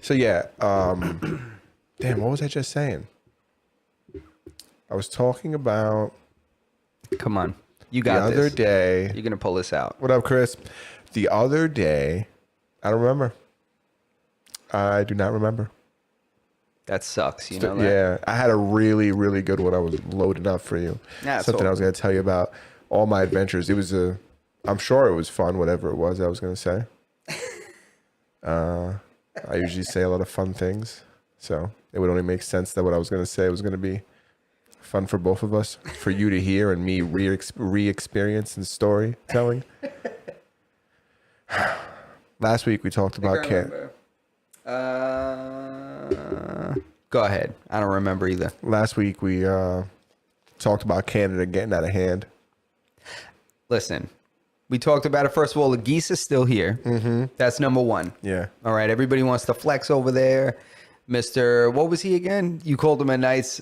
So yeah, damn, what was I just saying? I was talking about Come on. You the got other this. day. You're going to pull this out. What up, Chris? The other day, I don't remember. I do not remember. That sucks. You know that? Yeah, I had a really, really good one. I was loading up for you. Yeah, it's Something all I was going to tell you about all my adventures. It was I'm sure it was fun, whatever it was I was going to say. I usually say a lot of fun things. So it would only make sense that what I was going to say was going to be fun for both of us, for you to hear and me re-experience and storytelling. Last week we talked about Go ahead. I don't remember either. Last week we talked about Canada getting out of hand. Listen, we talked about it. First of all, the geese is still here. Mm-hmm. That's number one. Yeah. All right. Everybody wants to flex over there. Mr. What was he again? You called him a nice...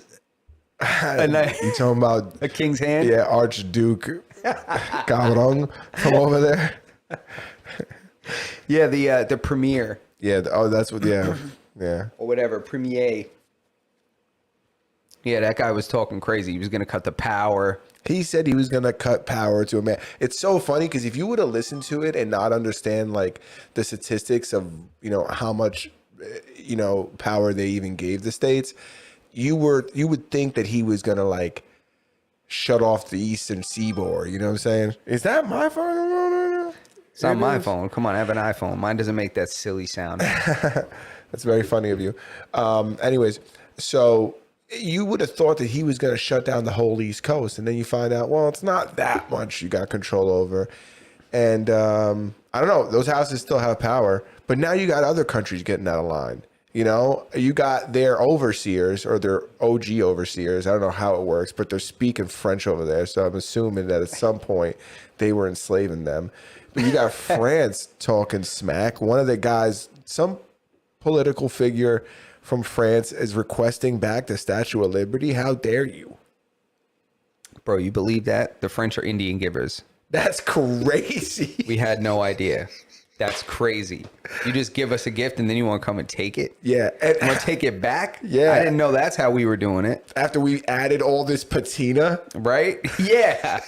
You talking about a king's hand? Yeah, Archduke Gavrong from over there. Yeah, the premier. Yeah, that's what. Yeah, yeah. Or whatever, premier. Yeah, that guy was talking crazy. He was going to cut the power. He said he was going to cut power to a man. It's so funny because if you would have listened to it and not understand like the statistics of, how much, power they even gave the states, you would think that he was going to like shut off the Eastern Seaboard. You know what I'm saying? Is that my phone? It's not my phone. Come on, I have an iPhone. Mine doesn't make that silly sound. That's very funny of you. Anyways, so you would have thought that he was going to shut down the whole East Coast. And then you find out, well, it's not that much you got control over. And I don't know. Those houses still have power. But now you got other countries getting out of line. You got their overseers or their OG overseers. I don't know how it works, but they're speaking French over there. So I'm assuming that at some point they were enslaving them. But you got France talking smack. One of the guys, some political figure from France, is requesting back the Statue of Liberty. How dare you? Bro, you believe that? The French are Indian givers. That's crazy. We had no idea. That's crazy. You just give us a gift and then you want to come and take it? Yeah. And want to take it back? Yeah. I didn't know that's how we were doing it. After we added all this patina. Right? Yeah.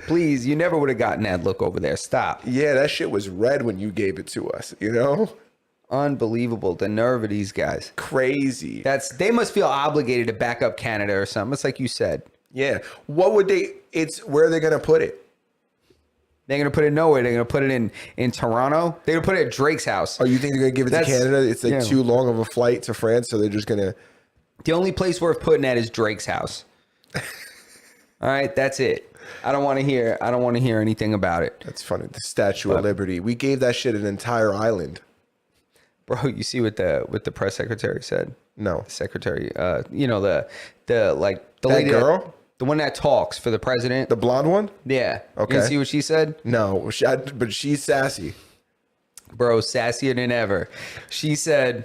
Please, you never would have gotten that look over there. Stop. Yeah, that shit was red when you gave it to us, Unbelievable. The nerve of these guys. Crazy. They must feel obligated to back up Canada or something. It's like you said. Yeah. Where are they going to put it? They're going to put it nowhere. They're going to put it in Toronto. They're going to put it at Drake's house. Oh, you think they're going to give it to Canada? It's like too long of a flight to France, so they're just going to... The only place worth putting at is Drake's house. All right, that's it. I don't want to hear anything about it. That's funny. The Statue of Liberty. We gave that shit an entire island. Bro, you see what the press secretary said? No. The secretary, the lady girl? The one that talks for the president. The blonde one? Yeah. Okay. You see what she said? No, but she's sassy. Bro, sassier than ever. She said,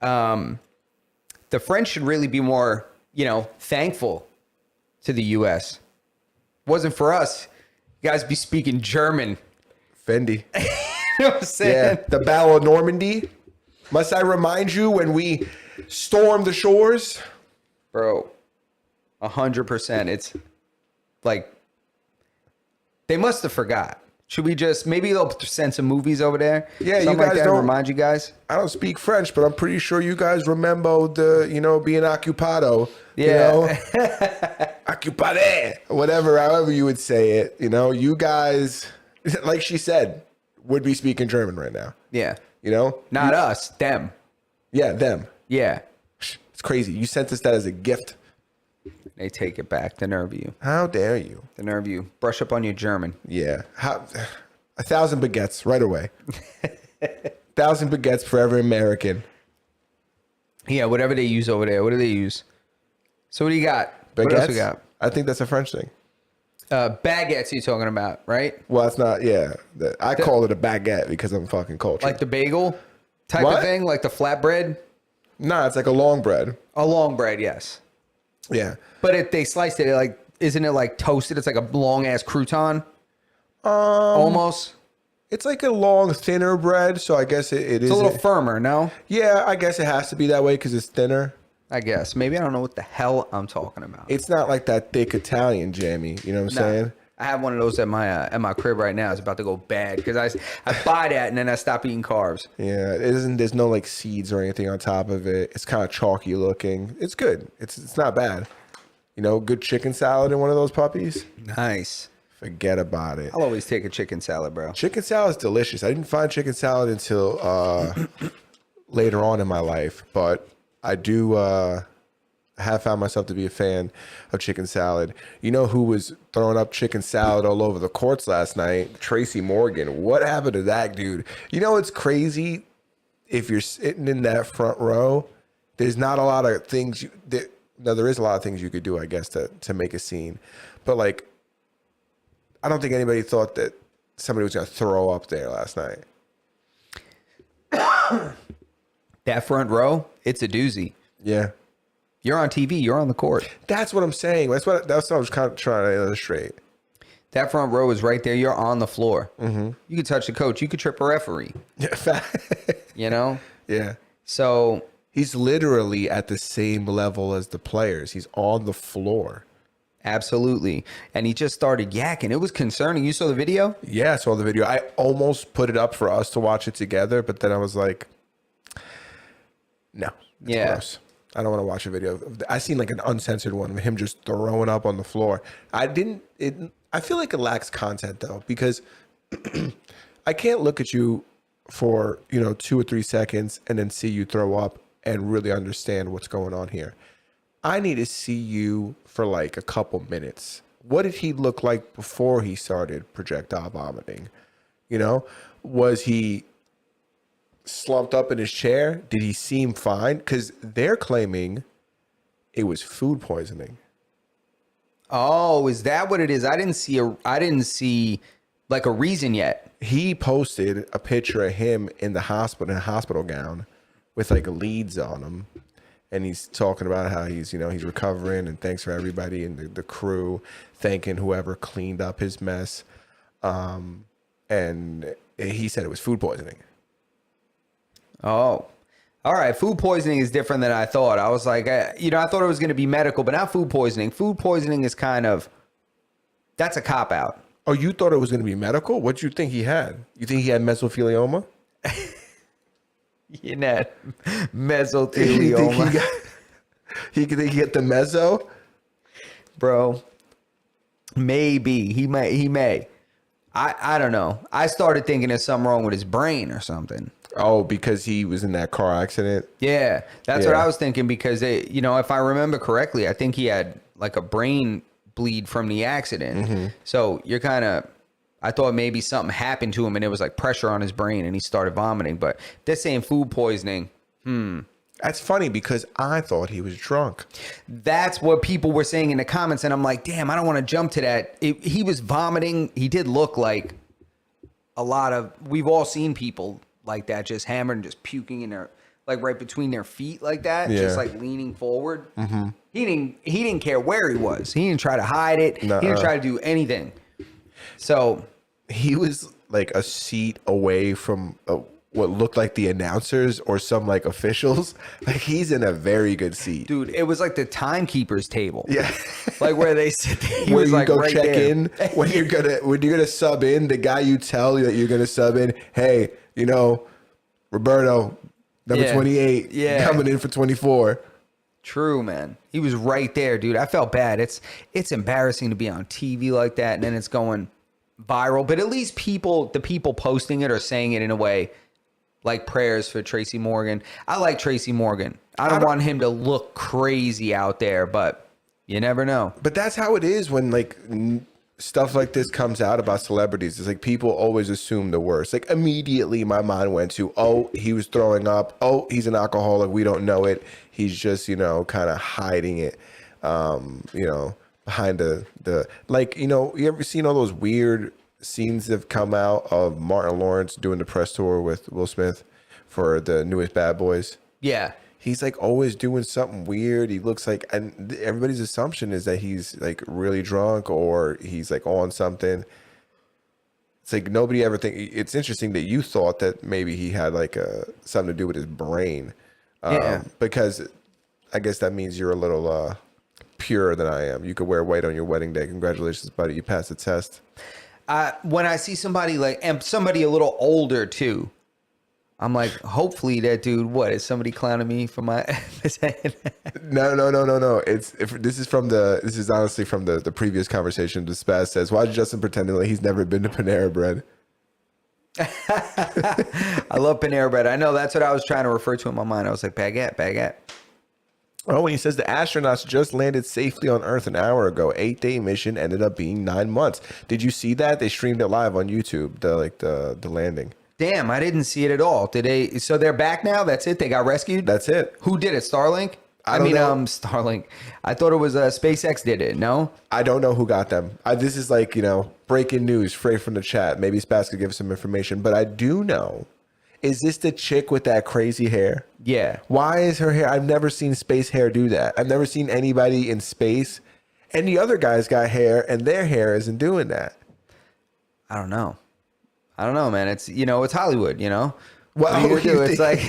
the French should really be more, thankful to the U.S. Wasn't for us, you guys be speaking German. Fendi. You know what I'm saying? Yeah, the Battle of Normandy. Must I remind you when we stormed the shores? Bro, 100%. It's like, they must have forgot. Should we maybe they'll send some movies over there? Yeah, Something you guys like that, don't remind you guys. I don't speak French, but I'm pretty sure you guys remember being occupado. Yeah. Occupade, whatever, however you would say it. You guys, like she said, would be speaking German right now. Yeah. Not us, them. Yeah, them. Yeah. It's crazy. You sent us that as a gift. They take it back. The nerve of you. How dare you? The nerve of you. Brush up on your German. Yeah. 1,000 baguettes right away. 1,000 baguettes for every American. Yeah, whatever they use over there. What do they use? So what do you got? Baguettes? What else we got? I think that's a French thing. Baguettes you're talking about, right? Well, it's not, yeah. I call it a baguette because I'm fucking cultured. Like the bagel type of thing? Like the flatbread? Nah, it's like a long bread. A long bread, yes. Yeah. But if they sliced it, isn't it like toasted? It's like a long ass crouton. Almost. It's like a long, thinner bread, so I guess it is. It's a little firmer, no? Yeah, I guess it has to be that way because it's thinner. I guess. Maybe I don't know what the hell I'm talking about. It's not like that thick Italian jammy. You know what I'm Nah, saying? I have one of those at my crib right now. It's about to go bad because I buy that and then I stop eating carbs. Yeah, it isn't. There's no like seeds or anything on top of it. It's kind of chalky looking. It's good. It's not bad. You know, good chicken salad in one of those puppies. Nice. Forget about it. I'll always take a chicken salad, bro. Chicken salad is delicious. I didn't find chicken salad until later on in my life, but I do have found myself to be a fan of chicken salad. You know who was throwing up chicken salad all over the courts last night? Tracy Morgan. What happened to that dude? You know, it's crazy. If you're sitting in that front row, there's not a lot of things. There is a lot of things you could do, I guess, to make a scene. But like, I don't think anybody thought that somebody was going to throw up there last night. That front row, it's a doozy. Yeah. You're on TV. You're on the court. That's what I'm saying. That's what I was kind of trying to illustrate. That front row is right there. You're on the floor. Mm-hmm. You could touch the coach. You could trip a referee. Yeah. You know? Yeah. So He's literally at the same level as the players. He's on the floor. absolutely. And he just started yakking. It was concerning. You saw the video? Yeah, I saw the video. I almost put it up for us to watch it together, but then I was like, no. It's Yeah. gross. I don't want to watch a video. I seen like an uncensored one of him just throwing up on the floor. I feel like it lacks content though, because I can't look at you for, 2 or 3 seconds and then see you throw up and really understand what's going on here. I need to see you for like a couple minutes. What did he look like before he started projectile vomiting? Was he slumped up in his chair? Did he seem fine? Because they're claiming it was food poisoning. Oh, is that what it is? I didn't see like a reason yet. He posted a picture of him in the hospital, in a hospital gown with like leads on him. And he's talking about how he's recovering and thanks for everybody and the crew, thanking whoever cleaned up his mess. And he said it was food poisoning. Oh, all right. Food poisoning is different than I thought. I was like, I thought it was going to be medical, but not food poisoning. Food poisoning is that's a cop out. Oh, you thought it was going to be medical? What did you think he had? You think he had mesothelioma? You know, You mesothelioma. think he get the meso? Bro, maybe he may. I don't know. I started thinking there's something wrong with his brain or something. Oh, because he was in that car accident? Yeah, that's what Yeah. I was thinking because if I remember correctly, I think he had like a brain bleed from the accident. Mm-hmm. So I thought maybe something happened to him and it was like pressure on his brain and he started vomiting. But they're saying food poisoning. That's funny because I thought he was drunk. That's what people were saying in the comments. And I'm like, damn, I don't want to jump to that. He was vomiting. He did look like we've all seen people like that, just hammered and just puking in their, like right between their feet like that, Yeah. just like leaning forward. Mm-hmm. He didn't care where he was. He didn't try to hide it. Nuh-uh. He didn't try to do anything. So He was like a seat away from what looked like the announcers or some like officials. Like he's in a very good seat. dude, it was like the timekeeper's table. Yeah. Like where they sit. He Where was you like go right check there. in when you're gonna sub in, the guy you tell that you're gonna sub in, hey, Roberto, number Yeah. 28, Yeah. coming in for 24. True, man. He was right there, dude. I felt bad. It's embarrassing to be on TV like that and then it's going viral. But at least the people posting it are saying it in a way like prayers for Tracy Morgan. I like Tracy Morgan. I don't want him to look crazy out there, but you never know. But that's how it is when like stuff like this comes out about celebrities. It's like people always assume the worst. Like immediately my mind went to, oh, he was throwing up. Oh, he's an alcoholic. We don't know it. He's just, kind of hiding it, behind the like, you ever seen all those weird scenes that have come out of Martin Lawrence doing the press tour with Will Smith for the newest Bad Boys? Yeah. He's like always doing something weird. He looks like, and everybody's assumption is that he's like really drunk or he's like on something. It's like nobody ever think. It's interesting that you thought that maybe he had like something to do with his brain, Yeah. because I guess that means you're a little purer than I am. You could wear white on your wedding day. Congratulations, buddy! You passed the test. When I see somebody like, and somebody a little older too, I'm like, hopefully that dude, what is somebody clowning me for my No. This is honestly from the previous conversation. The Spaz says, "Why is Justin pretending like he's never been to Panera Bread?" I love Panera Bread. I know that's what I was trying to refer to in my mind. I was like, baguette. Oh, and he says the astronauts just landed safely on Earth an hour ago. 8-day mission ended up being 9 months. Did you see that? They streamed it live on YouTube. The landing. Damn, I didn't see it at all. Did they? So they're back now? That's it? They got rescued? That's it. Who did it? Starlink? I don't know. Starlink. I thought it was SpaceX did it. No? I don't know who got them. This is like, breaking news straight from the chat. Maybe Spaz could give us some information, but I do know. Is this the chick with that crazy hair? Yeah. Why is her hair? I've never seen space hair do that. I've never seen anybody in space. Any other guys got hair and their hair isn't doing that. I don't know, man. It's it's Hollywood. Well, what are you gonna do? It's like,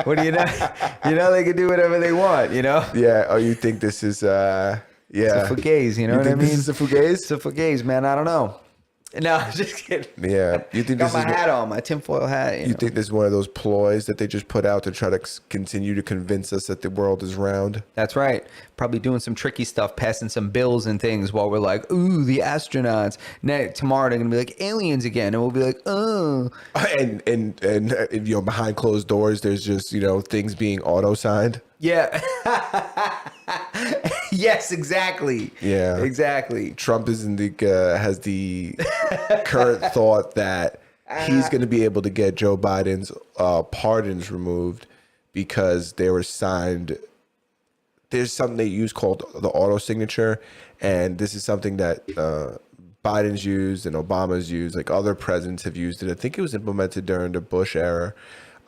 what do you know? They can do whatever they want. Yeah. Oh, you think this is yeah? It's a fugazi. You know what I mean? This is a fugazi? It's a fugazi, man. I don't know. No, I'm just kidding. Yeah. You think Got this my is hat on, my tinfoil hat. You think this is one of those ploys that they just put out to try to continue to convince us that the world is round? That's right. Probably doing some tricky stuff, passing some bills and things while we're like, ooh, the astronauts. Tomorrow they're gonna be like aliens again, and we'll be like, oh. And behind closed doors, there's just things being auto signed. Yeah. Yes, exactly. Yeah, exactly. Trump is has the current thought that he's going to be able to get Joe Biden's pardons removed because they were signed. There's something they use called the auto signature, and this is something that Biden's used and Obama's used. Like other presidents have used it. I think it was implemented during the Bush era.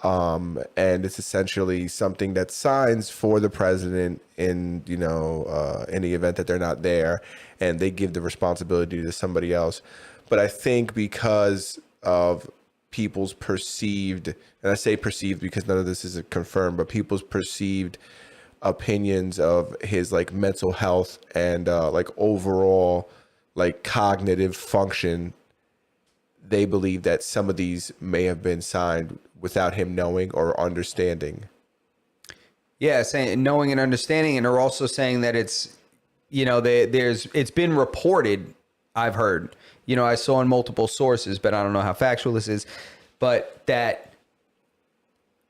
And it's essentially something that signs for the president in the event that they're not there, and they give the responsibility to somebody else. But I think because of people's perceived, and I say perceived because none of this is confirmed, but people's perceived opinions of his like mental health and like overall like cognitive function, they believe that some of these may have been signed without him knowing or understanding. Yeah, saying knowing and understanding, and they're also saying that it's, it's been reported. I've heard, I saw in multiple sources, but I don't know how factual this is, but that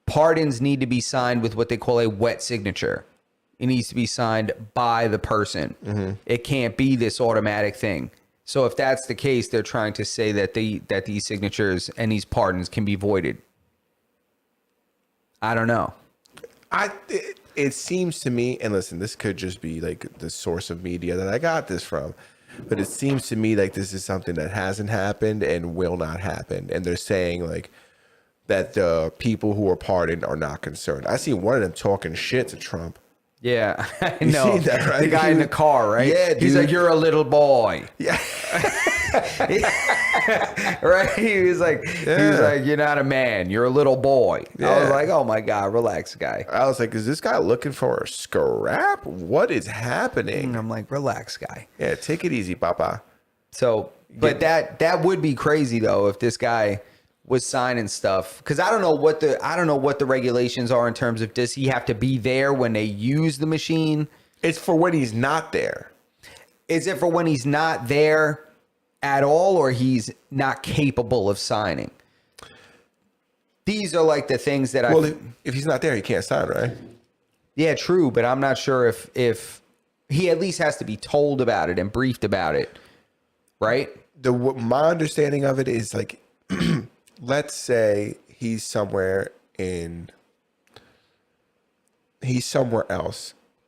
pardons need to be signed with what they call a wet signature. It needs to be signed by the person. Mm-hmm. It can't be this automatic thing. So if that's the case, they're trying to say that these signatures and these pardons can be voided. I don't know. It seems to me, and listen, this could just be like the source of media that I got this from, but it seems to me like this is something that hasn't happened and will not happen. And they're saying like that the people who are pardoned are not concerned. I see one of them talking shit to Trump. Yeah, I You know. seen that, right? The guy in the car, right? Yeah, He's dude. like, "You're a little boy." Yeah. Right? He was like, "You're not a man. You're a little boy." I was Yeah. like, "Oh my God, relax, guy." I was like, is this guy looking for a scrap? What is happening? And I'm like, "Relax, guy." Yeah, take it easy, Papa. So, but that would be crazy though if this guy was signing stuff, because I don't know what the regulations are in terms of, does he have to be there when they use the machine? It's for when he's not there. Is it for when he's not there at all, or he's not capable of signing? These are like the things that Well, if he's not there, he can't sign, right? Yeah, true, but I'm not sure if he at least has to be told about it and briefed about it, right? My understanding of it is like, let's say he's somewhere else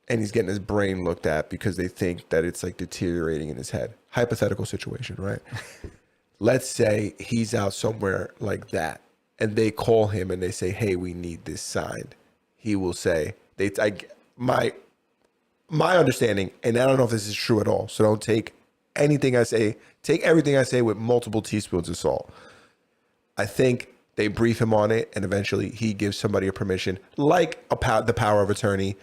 and he's getting his brain looked at because they think that it's like deteriorating in his head. Hypothetical situation, right? Let's say he's out somewhere like that and they call him and they say, "Hey, we need this signed." He will say, my understanding, and I don't know if this is true at all, so don't take anything I say, take everything I say with multiple teaspoons of salt. I think they brief him on it, and eventually he gives somebody a permission, like the power of attorney,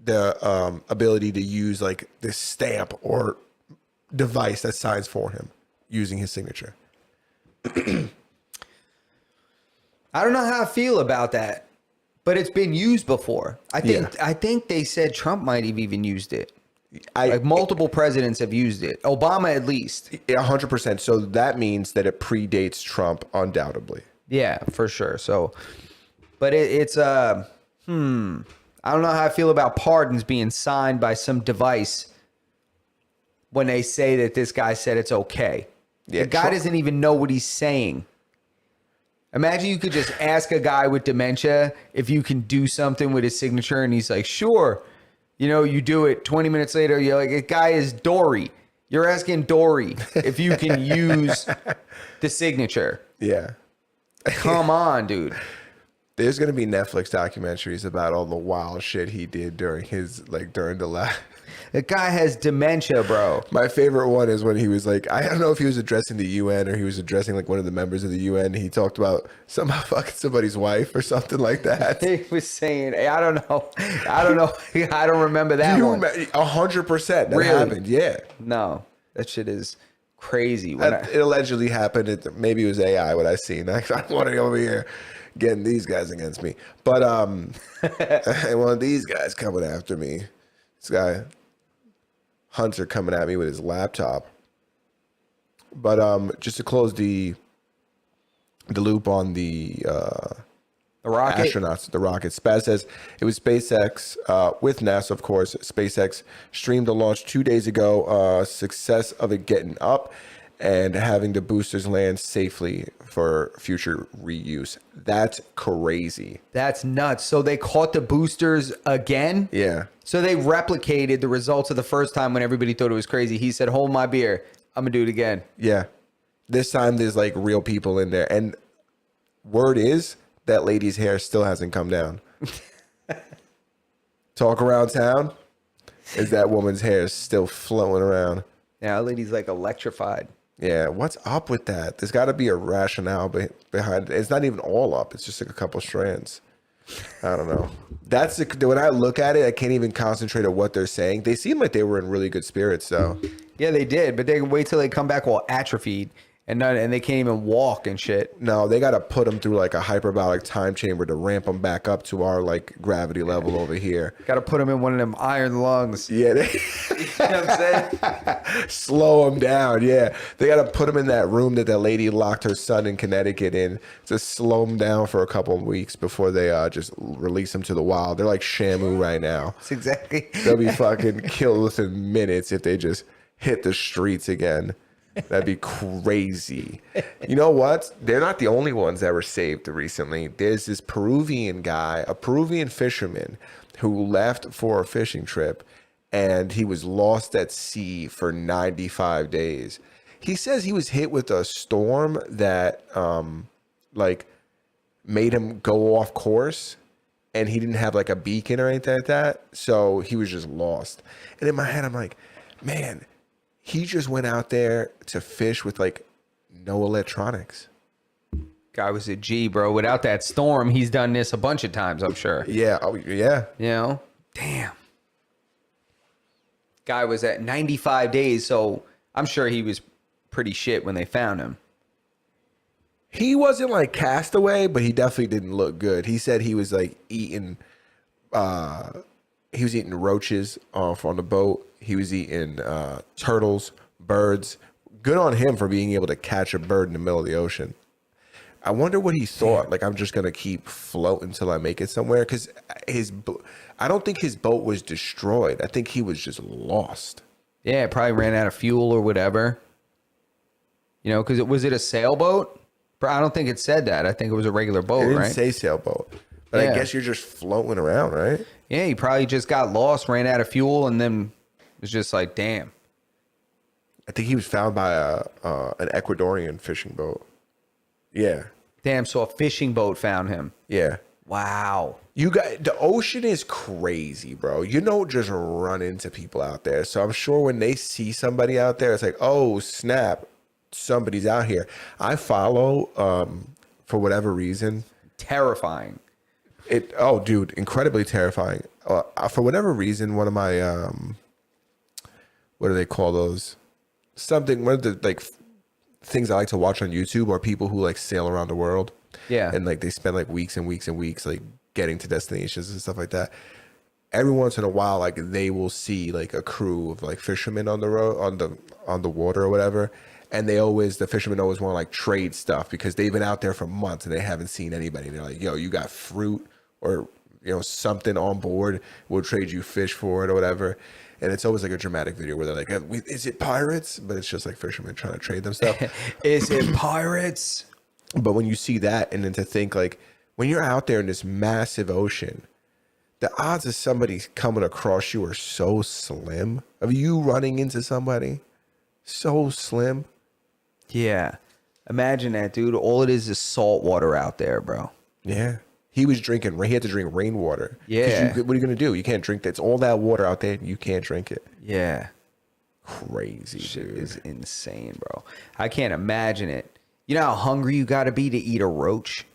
the ability to use like this stamp or device that signs for him using his signature. I don't know how I feel about that, but it's been used before. I think they said Trump might have even used it. Like multiple presidents have used it. Obama at least. 100%. So that means that it predates Trump undoubtedly. Yeah, for sure. So, but it's I don't know how I feel about pardons being signed by some device when they say that this guy said it's okay. Yeah, The guy Trump- doesn't even know what he's saying. Imagine you could just ask a guy with dementia if you can do something with his signature, and he's like, sure. You know, you do it 20 minutes later, you're like, the guy is Dory. You're asking Dory if you can use the signature. Yeah. Come on, dude. There's going to be Netflix documentaries about all the wild shit he did during the last. The guy has dementia, bro. My favorite one is when he was like, I don't know if he was addressing the UN or he was addressing like one of the members of the UN. He talked about somehow fucking somebody's wife or something like that. He was saying, I don't know. I don't remember that You one. 100% that Really? happened. Yeah. No, that shit is crazy. It allegedly happened. Maybe it was AI what I seen. I don't want to over here getting these guys against me. But one of these guys coming after me. This guy Hunter coming at me with his laptop. But just to close the loop on the rocket. astronauts, the rocket. Spaz says it was SpaceX with NASA, of course. SpaceX streamed the launch 2 days ago. Success of it getting up and having the boosters land safely for future reuse. That's crazy. That's nuts. So they caught the boosters again? Yeah. So they replicated the results of the first time when everybody thought it was crazy. He said, hold my beer. I'm going to do it again. Yeah. This time there's like real people in there. And word is that lady's hair still hasn't come down. Talk around town is that woman's hair is still flowing around. Yeah, that lady's like electrified. Yeah, what's up with that? There's got to be a rationale behind it. It's not even all up. It's just like a couple strands. I don't know. When I look at it, I can't even concentrate on what they're saying. They seem like they were in really good spirits, though. Yeah, they did, but they can wait till they come back all atrophied and they can't even walk and shit. No, they got to put them through like a hyperbolic time chamber to ramp them back up to our like gravity level over here. Got to put them in one of them iron lungs. Yeah, You know what I'm saying? slow them down. Yeah, they got to put them in that room that lady locked her son in Connecticut in to slow them down for a couple of weeks before they just release them to the wild. They're like Shamu right now. That's exactly. They'll be fucking killed within minutes if they just hit the streets again. That'd be crazy. You know what? They're not the only ones that were saved recently. There's this Peruvian guy, a Peruvian fisherman, who left for a fishing trip, and he was lost at sea for 95 days. He says he was hit with a storm that like made him go off course, and he didn't have like a beacon or anything like that, so he was just lost. And in my head, I'm like, man, he just went out there to fish with like no electronics. Guy was a G, bro. Without that storm, he's done this a bunch of times, I'm sure. Yeah. Oh, yeah. You know? Damn. Guy was at 95 days, so I'm sure he was pretty shit when they found him. He wasn't like castaway, but he definitely didn't look good. He said he was like eating roaches off on the boat. He was eating turtles, birds. Good on him for being able to catch a bird in the middle of the ocean. I wonder what he thought. Like, I'm just going to keep floating until I make it somewhere. Because I don't think his boat was destroyed. I think he was just lost. Yeah, it probably ran out of fuel or whatever. You know, because was it a sailboat? I don't think it said that. I think it was a regular boat, It didn't right? say sailboat. But Yeah. I guess you're just floating around, right? Yeah, he probably just got lost, ran out of fuel, and then was just like, damn. I think he was found by an Ecuadorian fishing boat. Yeah. Damn, so a fishing boat found him. Yeah. Wow. You got the ocean is crazy, bro. You don't just run into people out there. So I'm sure when they see somebody out there, it's like, oh snap, somebody's out here. I follow, for whatever reason, Terrifying. oh dude, incredibly terrifying. For whatever reason, one of my what do they call those? Something, one of the like things I like to watch on YouTube are people who like sail around the world. Yeah. And like they spend like weeks and weeks and weeks like getting to destinations and stuff like that. Every once in a while, like they will see like a crew of like fishermen on the road, on the water or whatever. And the fishermen always want to like trade stuff because they've been out there for months and they haven't seen anybody. And they're like, yo, you got fruit or, something on board. We'll trade you fish for it or whatever. And it's always like a dramatic video where they're like, is it pirates? But it's just like fishermen trying to trade them stuff. Is it pirates? But when you see that, and then to think like when you're out there in this massive ocean, the odds of somebody coming across you are so slim. Of you running into somebody, so slim. Yeah. Imagine that, dude. All it is salt water out there, bro. Yeah. He was drinking. He had to drink rainwater. 'Cause Yeah. what are you gonna do? You can't drink that. It's all that water out there. You can't drink it. Yeah. Crazy, Shit dude. is insane, bro. I can't imagine it. You know how hungry you got to be to eat a roach?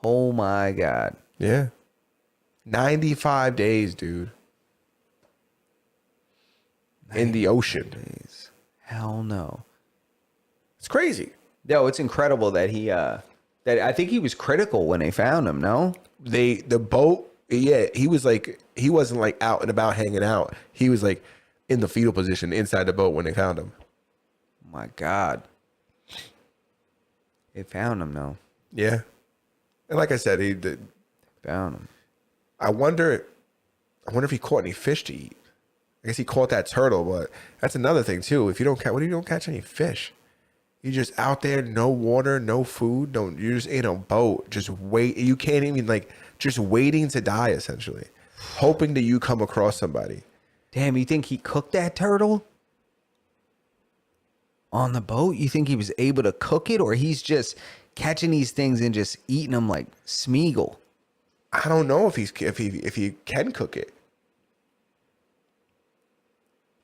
Oh my God. Yeah. 95 days, dude. In the ocean. Days. Hell no. It's crazy. No, it's incredible that that I think he was critical when they found him, no? The boat, yeah, he wasn't like out and about hanging out. He was like in the fetal position inside the boat when they found him. My God. They found him, no? Yeah. And like I said, Found him. I wonder if he caught any fish to eat. I guess he caught that turtle, but that's another thing too. If you don't catch any fish? You're just out there, no water, no food. You're just in a boat, just wait. You can't even just waiting to die essentially, hoping that you come across somebody. Damn, you think he cooked that turtle? On the boat? You think he was able to cook it, or he's just catching these things and just eating them like Smeagol? I don't know if he can cook it.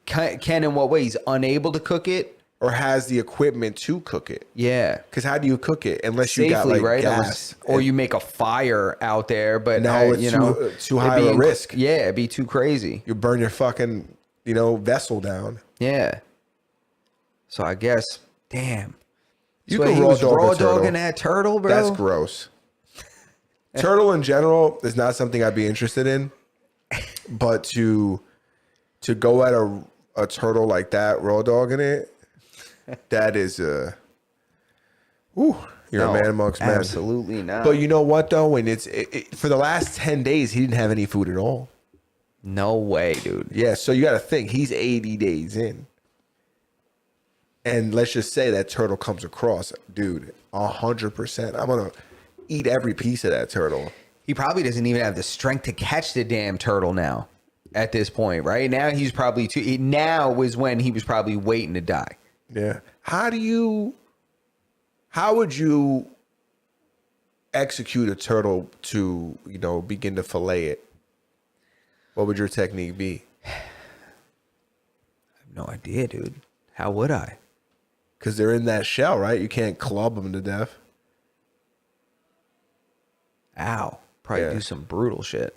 Can in what way? He's unable to cook it? Or has the equipment to cook it. Yeah. Because how do you cook it unless you Safely, got like right? gas? Or you make a fire out there, but No, it's too high it'd of a be risk. Yeah, it'd be too crazy. You burn your fucking vessel down. Yeah. So I guess, damn. You So can he raw was dog a raw turtle. dogging that turtle, bro. That's gross. Turtle in general is not something I'd be interested in, but to go at a turtle like that, raw dogging it, that is you're a man amongst men. Absolutely not. But you know what though? When for the last 10 days, he didn't have any food at all. No way, dude. Yeah, so you got to think he's 80 days in. And let's just say that turtle comes across, dude, 100%. I'm going to eat every piece of that turtle. He probably doesn't even have the strength to catch the damn turtle now at this point, right? Now he's probably now was when he was probably waiting to die. Yeah. How would you execute a turtle to, begin to fillet it? What would your technique be? I have no idea, dude. How would I? Because they're in that shell, right? You can't club them to death. Ow. Probably Yeah. do some brutal shit.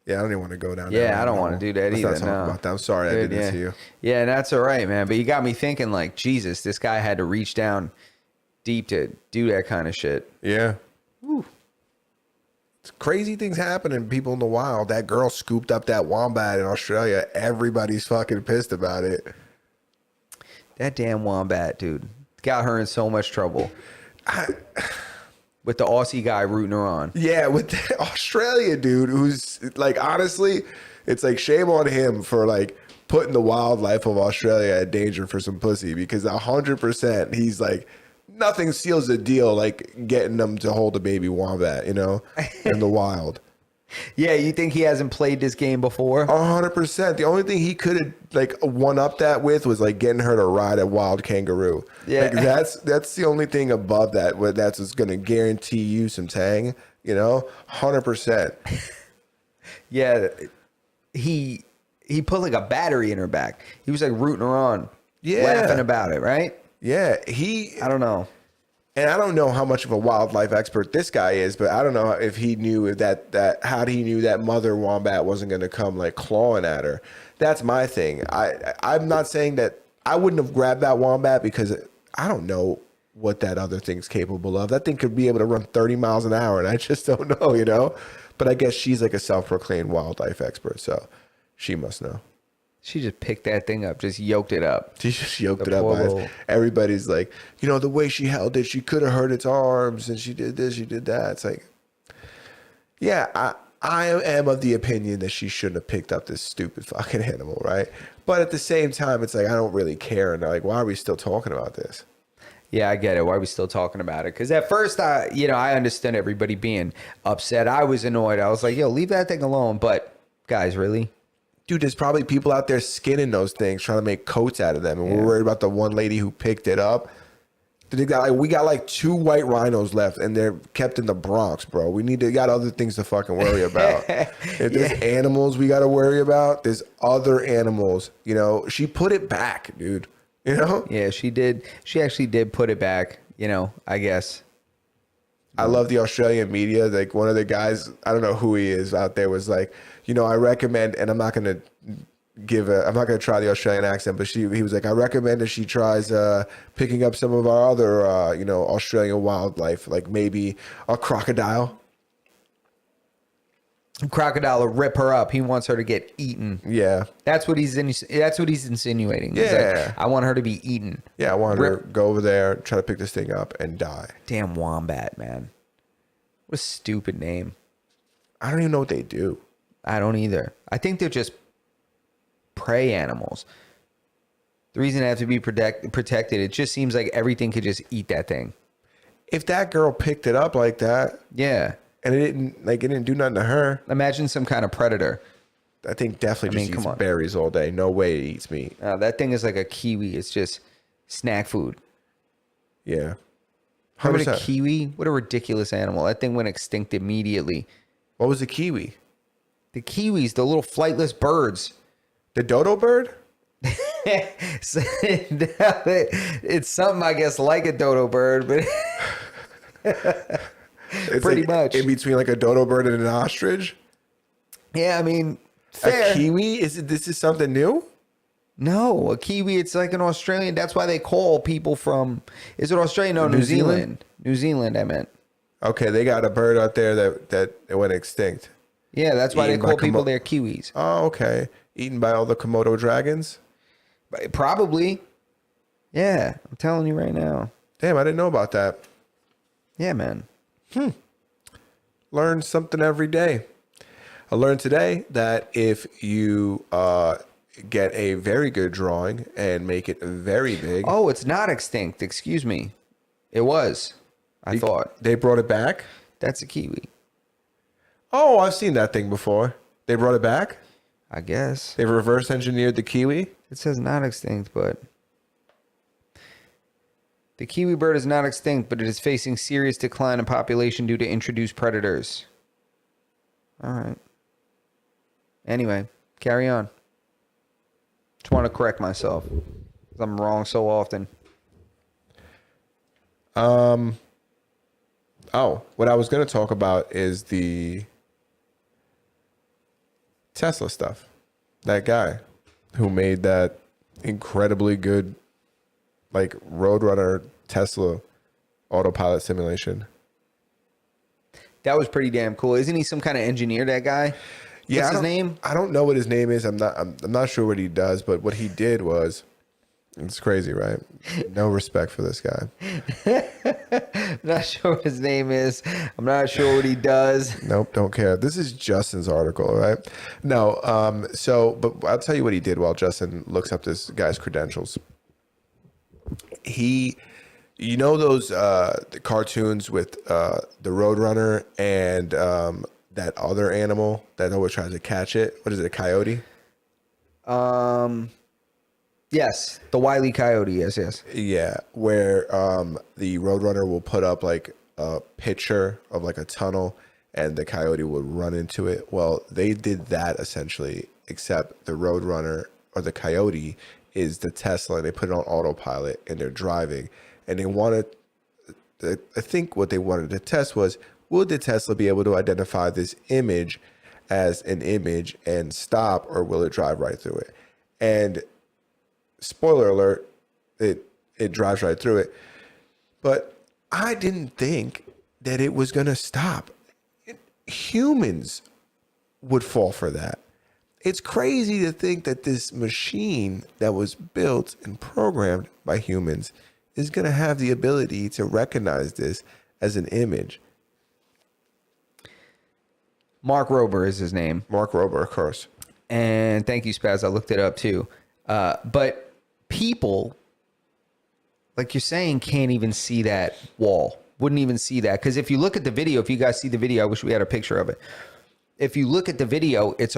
Yeah, I don't even want to go down Yeah, there. I don't want to do that Let's either. not talk No. about that. I'm sorry I did this to you. Yeah, that's all right, man. But you got me thinking, like, Jesus, this guy had to reach down deep to do that kind of shit. Yeah. It's crazy things happening, people in the wild. That girl scooped up that wombat in Australia. Everybody's fucking pissed about it. That damn wombat, dude, got her in so much trouble. With the Aussie guy rooting her on. Yeah, with the Australia dude who's like, honestly, it's like shame on him for like putting the wildlife of Australia at danger for some pussy, because 100% he's like, nothing seals the deal like getting them to hold a baby wombat, in the wild. Yeah, you think he hasn't played this game before? 100%. The only thing he could have like one up that with was like getting her to ride a wild kangaroo. Yeah. Like that's the only thing above that where that's what's gonna guarantee you some tang. 100%. Yeah, he put like a battery in her back. He was like rooting her on, Yeah. laughing about it, right? Yeah, I don't know. and I don't know how much of a wildlife expert this guy is, but I don't know if he knew that how he knew that mother wombat wasn't going to come like clawing at her. That's my thing. I'm not saying that I wouldn't have grabbed that wombat because I don't know what that other thing's capable of. That thing could be able to run 30 miles an hour, and I just don't know. But I guess she's like a self-proclaimed wildlife expert, so she must know. She just picked that thing up, just yoked it up. She just yoked The it up. poor By us. little- Everybody's like, the way she held it, she could have hurt its arms, and she did this, she did that. It's like, yeah, I am of the opinion that she shouldn't have picked up this stupid fucking animal, right? But at the same time, it's like I don't really care, and like, why are we still talking about this? Yeah, I get it. Why are we still talking about it? Because at first, I understood everybody being upset. I was annoyed. I was like, yo, leave that thing alone. But guys, really? Dude, there's probably people out there skinning those things, trying to make coats out of them, and we're worried about the one lady who picked it up. We got like 2 white rhinos left, and they're kept in the Bronx, bro. We got other things to fucking worry about. If there's animals we got to worry about, there's other animals. She put it back, dude. Yeah, she did. She actually did put it back, I guess. I love the Australian media. Like one of the guys, I don't know who he is out there, was like, I recommend, and I'm not gonna try the Australian accent, but he was like, I recommend that she tries picking up some of our other Australian wildlife, like maybe a crocodile. Crocodile will rip her up. He wants her to get eaten. Yeah, That's what he's insinuating. He's Yeah. like, I want her to be eaten. I want her to go over there, try to pick this thing up, and die. Damn wombat, man. What a stupid name. I don't even know what they do. I don't either. I think they're just prey animals. The reason they have to be protected, it just seems like everything could just eat that thing. If that girl picked it up like that, Yeah. and it didn't do nothing to her, Imagine some kind of predator. I think definitely just come eats on. berries all day. No way it eats meat. That thing is like a kiwi. It's just snack food. Yeah. Remember the 100%. kiwi? What a ridiculous animal. That thing went extinct immediately. What was the kiwi? The kiwis, the little flightless birds. The dodo bird? It's something, I guess, like a dodo bird, but It's Pretty like much. in between like a dodo bird and an ostrich. yeah, I mean, fair. A kiwi? This is something new? No, a kiwi, it's like an Australian. That's why they call people from, is it Australia? No, New New Zealand? Zealand. New Zealand, I meant. Okay, they got a bird out there that went extinct. Yeah, that's why they Eaten by call people Komo- there kiwis. Oh, okay. Eaten by all the Komodo dragons? Probably. Yeah, I'm telling you right now. Damn, I didn't know about that. Yeah, man. Learn something every day. I learned today that if you get a very good drawing and make it very big, Oh, it's not extinct. Excuse me. It was. I thought. they brought it back. That's a kiwi. Oh, I've seen that thing before. They brought it back. I guess. They reverse engineered the kiwi. It says not extinct, but the kiwi bird is not extinct, but it is facing serious decline in population due to introduced predators. All right. Anyway, carry on. Just want to correct myself, 'cause I'm wrong so often. Oh, what I was going to talk about is the Tesla stuff. That guy who made that incredibly good, like, Roadrunner Tesla autopilot simulation. That was pretty damn cool. Isn't he some kind of engineer, that guy? Yeah, What's I his don't- name? I don't know what his name is. I'm not sure what he does, but what he did was, it's crazy, right? No respect for this guy. I'm not sure what his name is. I'm not sure what he does. Nope, don't care. This is Justin's article, right? No, but I'll tell you what he did while Justin looks up this guy's credentials. Those the cartoons with the Roadrunner and that other animal that always tries to catch it. What is it, a coyote? Yes, the Wile E. Coyote. Yes. Yeah, where the Roadrunner will put up like a picture of like a tunnel, and the coyote would run into it. Well, they did that essentially, except the Roadrunner or the coyote is the Tesla, and they put it on autopilot and they're driving, and they wanted. I think what they wanted to test was, would the Tesla be able to identify this image as an image and stop, or will it drive right through it? And spoiler alert, it drives right through it. But I didn't think that it was going to stop. Humans would fall for that. It's crazy to think that this machine that was built and programmed by humans is going to have the ability to recognize this as an image. Mark Rober is his name. Mark Rober, of course. And thank you, Spaz. I looked it up too. But people, like you're saying, can't even see that wall. Wouldn't even see that. Because if you look at the video, if you guys see the video, I wish we had a picture of it. If you look at the video, it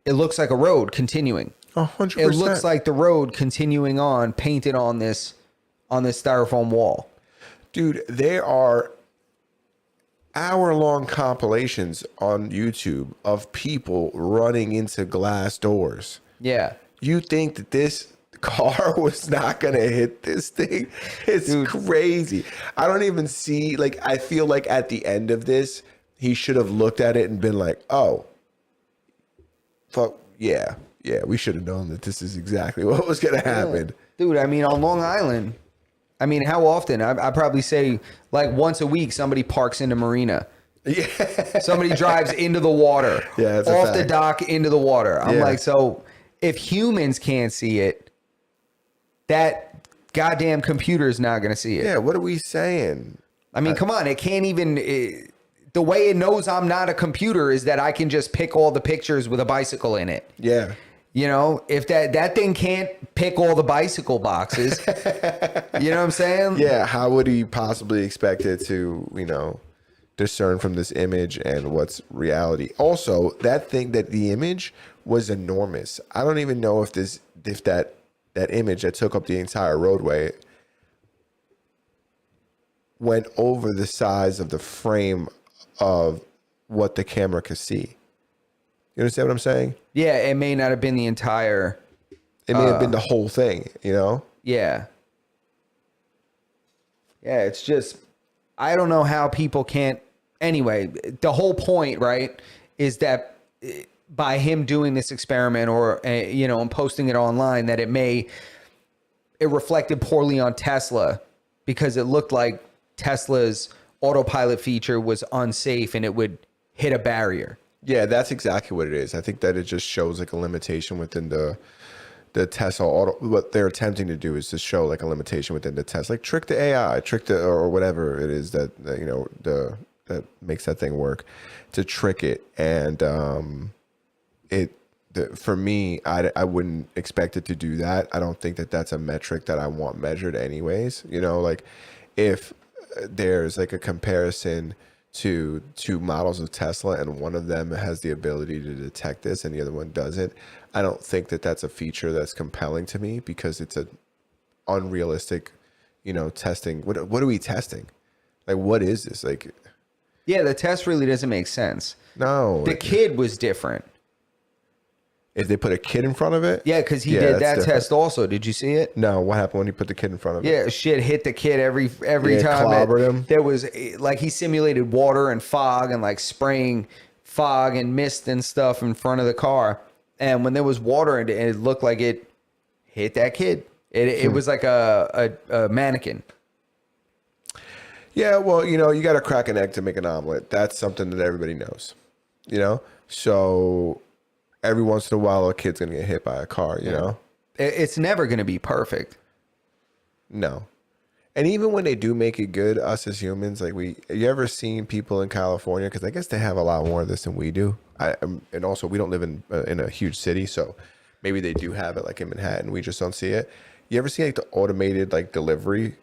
looks like a road continuing. 100%. It looks like the road continuing on, painted on this styrofoam wall. Dude, there are hour-long compilations on YouTube of people running into glass doors. Yeah. You think that this car was not going to hit this thing? It's Dude. crazy. I don't even see, like, I feel like at the end of this, he should have looked at it and been like, oh, fuck, yeah, we should have known that this is exactly what was going to happen. Dude, I mean, on Long Island, I mean, how often? I probably say like once a week somebody parks in the marina. Yeah. Somebody drives into the water. Yeah, that's a off the fact. dock into the water. I'm Yeah. like, so if humans can't see it, that goddamn computer is not going to see it. Yeah, what are we saying? I mean, come on. It can't even... the way it knows I'm not a computer is that I can just pick all the pictures with a bicycle in it. Yeah. You know, if that thing can't pick all the bicycle boxes, you know what I'm saying? Yeah, how would he possibly expect it to, discern from this image and what's reality? Also, that the image was enormous. I don't even know if that image that took up the entire roadway went over the size of the frame of what the camera could see. You understand what I'm saying? Yeah, it may not have been the entire... It may have been the whole thing, Yeah. Yeah, it's just... I don't know how people can't... Anyway, the whole point, right, is that by him doing this experiment or, and posting it online, that it reflected poorly on Tesla because it looked like Tesla's autopilot feature was unsafe and it would hit a barrier. Yeah, that's exactly what it is. I think that it just shows like a limitation within the Tesla auto. What they're attempting to do is to show like a limitation within the Tesla, like trick the AI, or whatever it is that that makes that thing work, to trick it. And for me, I wouldn't expect it to do that. I don't think that that's a metric that I want measured anyways. Like if there's like a comparison to two models of Tesla and one of them has the ability to detect this and the other one doesn't, I don't think that that's a feature that's compelling to me because it's a unrealistic, testing. What are we testing? Like, what is this? Like, Yeah, the test really doesn't make sense. no. The kid was different. If they put a kid in front of it? Yeah, because he Yeah, did that's that different. test also. Did you see it? No, what happened when he put the kid in front of it? Yeah, shit hit the kid every Yeah, time. clobbered him. There was like he simulated water and fog and like spraying fog and mist and stuff in front of the car. And when there was water in it, it looked like it hit that kid. It was like a mannequin. Yeah, well, you got to crack an egg to make an omelet. That's something that everybody knows, So every once in a while, a kid's going to get hit by a car, It's never going to be perfect. No. And even when they do make it good, us as humans, like you ever seen people in California? Because I guess they have a lot more of this than we do. And also we don't live in a huge city, so maybe they do have it like in Manhattan. We just don't see it. You ever see like the automated like delivery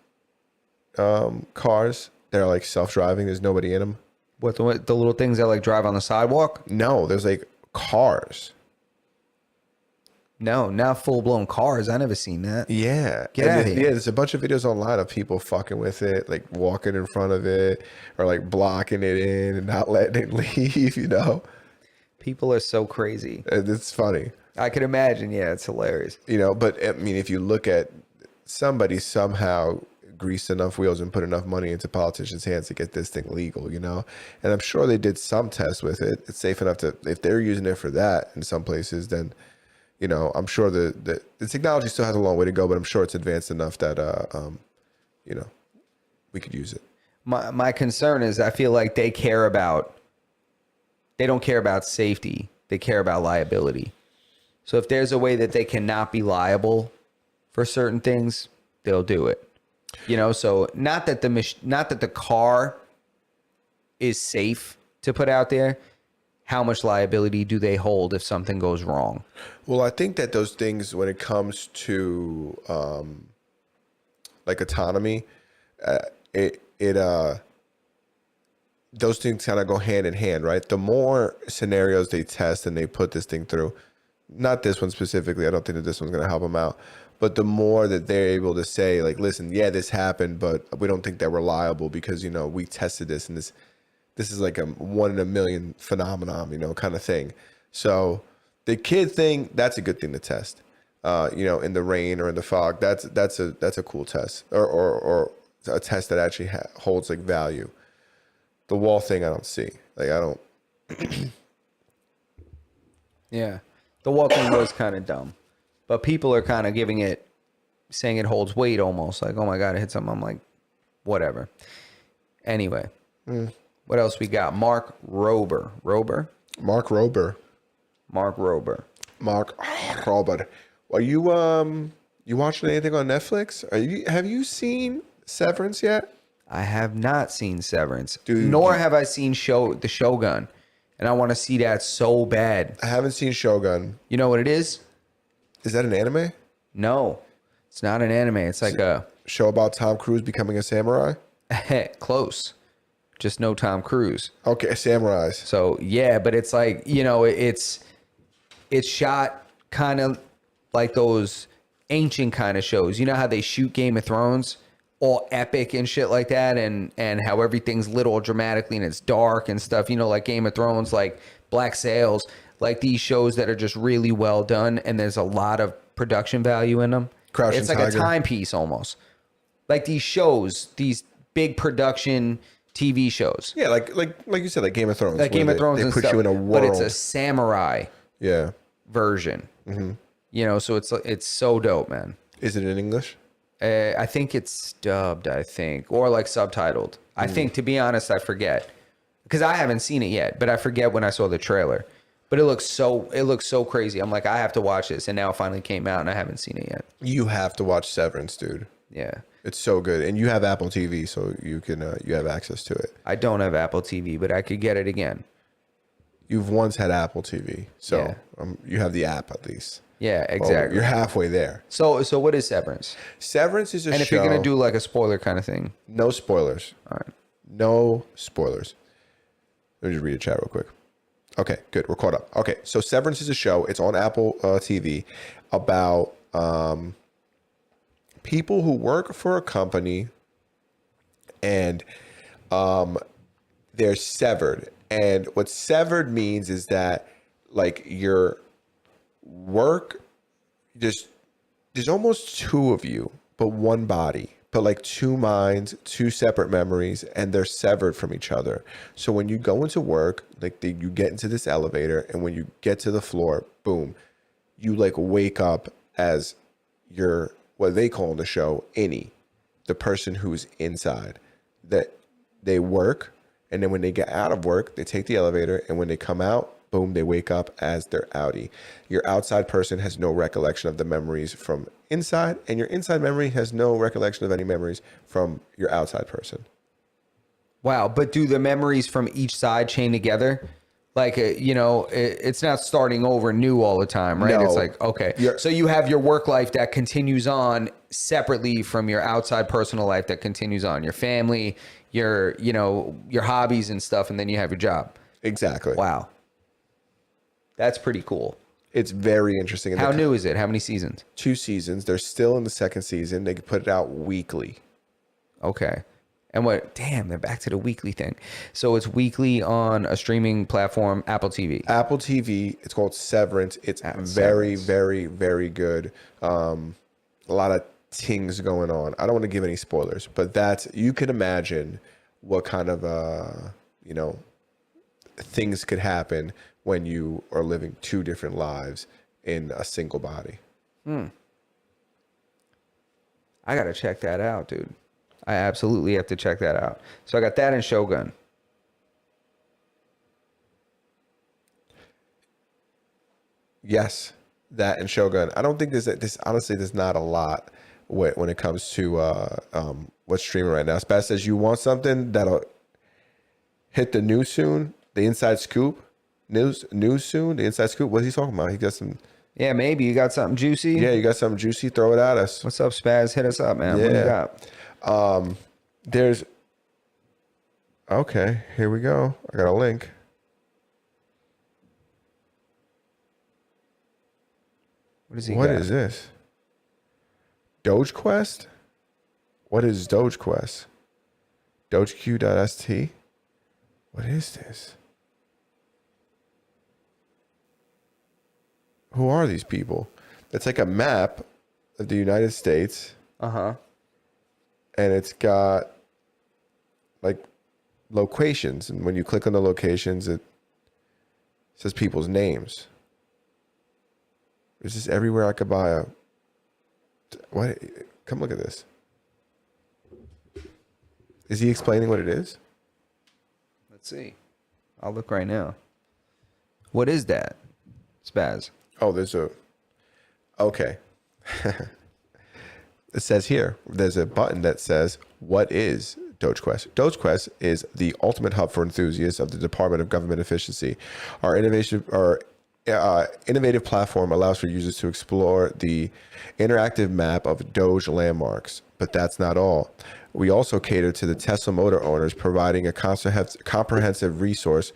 cars that are like self-driving? There's nobody in them. What the little things that like drive on the sidewalk? No, there's like cars. No, not full blown cars. I never seen that. Yeah. Get And outta there- here. Yeah, there's a bunch of videos online of people fucking with it, like walking in front of it or like blocking it in and not letting it leave, you know? People are so crazy. And it's funny, I could imagine. Yeah, it's hilarious. you know? But I mean, if you look at somebody somehow greased enough wheels and put enough money into politicians' hands to get this thing legal, you know? And I'm sure they did some tests with it. It's safe enough to, if they're using it for that in some places, then, you know, I'm sure the technology still has a long way to go, but I'm sure it's advanced enough that, you know, we could use it. My concern is I feel like they don't care about safety. They care about liability. So if there's a way that they cannot be liable for certain things, they'll do it. You know, so not that the car is safe to put out there. How much liability do they hold if something goes wrong? Well, I think that those things, when it comes to like autonomy, those things kind of go hand in hand, right? The more scenarios they test and they put this thing through, not this one specifically, I don't think that this one's going to help them out, but the more that they're able to say, like, listen, yeah, this happened, but we don't think they're reliable because, you know, we tested this and this is like a 1 in a million phenomenon, you know, kind of thing. So the kid thing, that's a good thing to test. You know, in the rain or in the fog, that's a cool test, or a test that actually holds like value. The wall thing, I don't see. Like, I don't. Yeah. The walking was kind of dumb. But people are kind of saying it holds weight almost. Like, oh my God, it hit something. I'm like, whatever. Anyway. What else we got? Mark Rober. Mark Rober. Mark Robert. Are you watching anything on Netflix? Have you seen Severance yet? I have not seen Severance. Dude, Nor have I seen The Shogun. And I want to see that so bad. I haven't seen Shogun. You know what it is? Is that an anime? No. It's not an anime. It's like a Show about Tom Cruise becoming a samurai? close. Just no Tom Cruise. Okay, samurais. So yeah, but it's like, you know, it's shot kind of like those ancient kind of shows. You know how they shoot Game of Thrones, all epic and shit like that, and how everything's lit all dramatically and it's dark and stuff. You know, like Game of Thrones, like Black Sails, like these shows that are just really well done and there's a lot of production value in them. Crouching It's like Tiger. a timepiece almost. Like these shows, these big production TV shows. Yeah, like you said, like Game of Thrones. Like where Game of Thrones they and put stuff. you in a But world. it's a samurai Yeah. version. Mm-hmm. You know, so it's so dope, man. Is it in English? I think it's dubbed, or like subtitled. I think, to be honest, I forget because I haven't seen it yet, but I forget when I saw the trailer. But it looks so crazy. I'm like, I have to watch this, and now it finally came out, and I haven't seen it yet. You have to watch Severance, dude. Yeah, It's so good, and you have Apple TV, so you can you have access to it. I don't have Apple TV, but I could get it again. You've once had Apple TV, so Yeah. you have the app at least. Yeah, Well, exactly. you're halfway there. So what is Severance? Severance is a And if show. you're gonna do like a spoiler kind of thing, No spoilers. all right. No spoilers. Let me just read a chat real quick. Okay, good. We're caught up. Okay, so Severance is a show. It's on Apple TV about people who work for a company and they're severed. And what severed means is that like your work, there's almost two of you, but one body, but like two minds, two separate memories, and they're severed from each other. So when you go into work, like you get into this elevator, and when you get to the floor, boom, you like wake up as your, what they call in the show, innie, the person who's inside. That they work, and then when they get out of work, they take the elevator, and when they come out, boom, they wake up as their outie. Your outside person has no recollection of the memories from inside, and your inside memory has no recollection of any memories from your outside person. Wow, but do the memories from each side chain together? Like, it's not starting over new all the time, right? No. It's like, okay. You're- So you have your work life that continues on separately from your outside personal life that continues on. Your family, your hobbies and stuff, and then you have your job. Exactly. Wow. That's pretty cool. It's very interesting. And How new is it? How many seasons? 2 seasons. They're still in the second season. They could put it out weekly. Okay. And damn, they're back to the weekly thing. So it's weekly on a streaming platform, Apple TV. Apple TV. It's called Severance. It's very, Severance. very, very good. A lot of things going on. I don't want to give any spoilers, but you can imagine what kind of things could happen when you are living 2 different lives in a single body. I got to check that out, dude. I absolutely have to check that out. So I got that and Shogun. Yes, that and Shogun. I don't think this honestly, there's not a lot when it comes to what's streaming right now. Spaz says you want something that'll hit the news soon, the inside scoop. News soon, the inside scoop. What's he talking about? He got some. Yeah, maybe you got something juicy. Yeah, you got something juicy. Throw it at us. What's up, Spaz? Hit us up, man. What do you got? There's. Okay, here we go. I got a link. What is he? What got? is this? Doge Quest? What is Doge Quest? DogeQ.st? What is this? Who are these people? It's like a map of the United States, Uh-huh. and it's got like locations. And when you click on the locations, it says people's names. Is this everywhere I could buy a... What? Come look at this. Is he explaining what it is? Let's see. I'll look right now. What is that, Spaz? Oh, there's a... Okay. It says here, there's a button that says, what is DogeQuest? DogeQuest is the ultimate hub for enthusiasts of the Department of Government Efficiency. Our innovative platform allows for users to explore the interactive map of Doge landmarks. But that's not all. We also cater to the Tesla motor owners, providing a comprehensive resource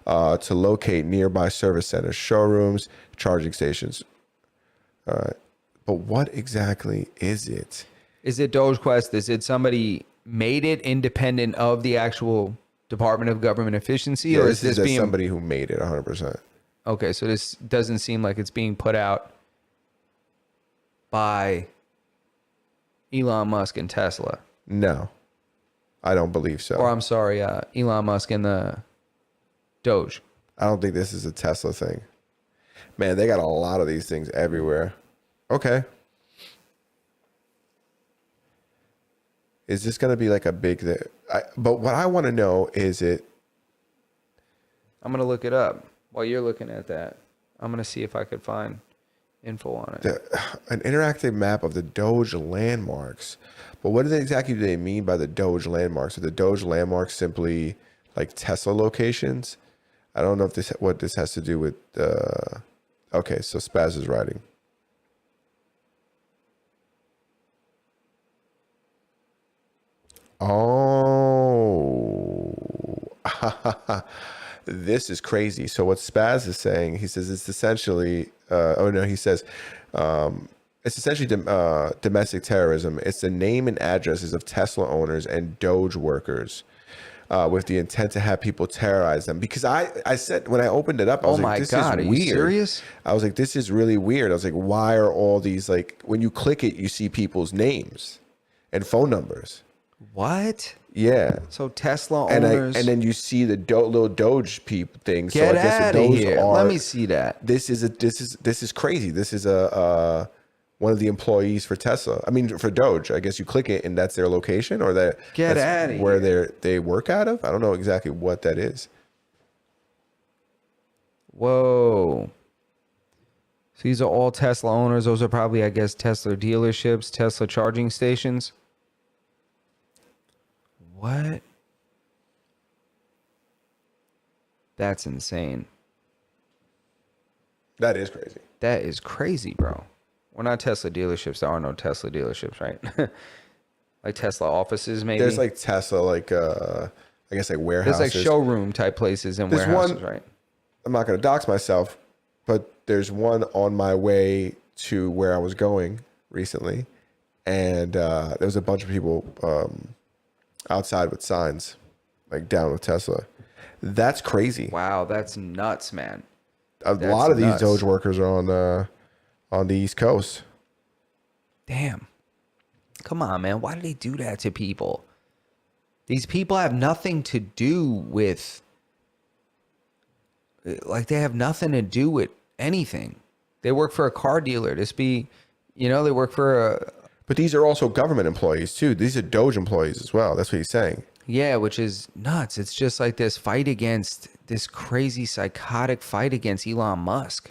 to locate nearby service centers, showrooms, charging stations. But what exactly is it? Is it DogeQuest? Is it somebody made it independent of the actual Department of Government Efficiency? Yeah, or this is this being... somebody who made it 100%. Okay, so this doesn't seem like it's being put out by Elon Musk and Tesla. No, I don't believe so. Or I'm sorry, Elon Musk and the Doge. I don't think this is a Tesla thing. Man, they got a lot of these things everywhere. Okay. Is this going to be like a big thing? But what I want to know is I'm going to look it up while you're looking at that. I'm going to see if I could find info on it. an interactive map of the Doge landmarks. But what exactly do they mean by the Doge landmarks? Are the Doge landmarks simply like Tesla locations? I don't know if what this has to do with. Okay, so Spaz is writing. Oh, this is crazy. So what Spaz is saying, he says it's essentially. He says it's essentially domestic terrorism. It's the name and addresses of Tesla owners and Doge workers. With the intent to have people terrorize them. Because I said, when I opened it up, I was like, this is weird. Are you serious? I was like, this is really weird. I was like, why are all these, like, when you click it, you see people's names and phone numbers. What? Yeah. So Tesla And owners... and then you see the little Doge people things. Get so I guess out of those here. are, Let me see that. This is crazy. This is one of the employees for Tesla. I mean, for Doge. I guess you click it and that's their location, or that's out of where here. they work out of. I don't know exactly what that is. Whoa. So these are all Tesla owners. Those are probably, I guess, Tesla dealerships, Tesla charging stations. What? That's insane. That is crazy. That is crazy, bro. We're not Tesla dealerships. There are no Tesla dealerships, right? Like Tesla offices, maybe. There's like Tesla, like I guess like There's warehouses. like showroom type places and There's warehouses, one- right? I'm not going to dox myself, but there's one on my way to where I was going recently, and there was a bunch of people outside with signs, like down with Tesla. That's crazy. Wow, that's nuts, man. A That's lot of these nuts. Doge workers are on the East Coast. Damn. Come on, man. Why do they do that to people? These people have nothing to do with, like, they have nothing to do with anything. They work for a car dealer. They work for a, But these are also government employees too. These are Doge employees as well. That's what he's saying. yeah, which is nuts. It's just like this crazy psychotic fight against Elon Musk.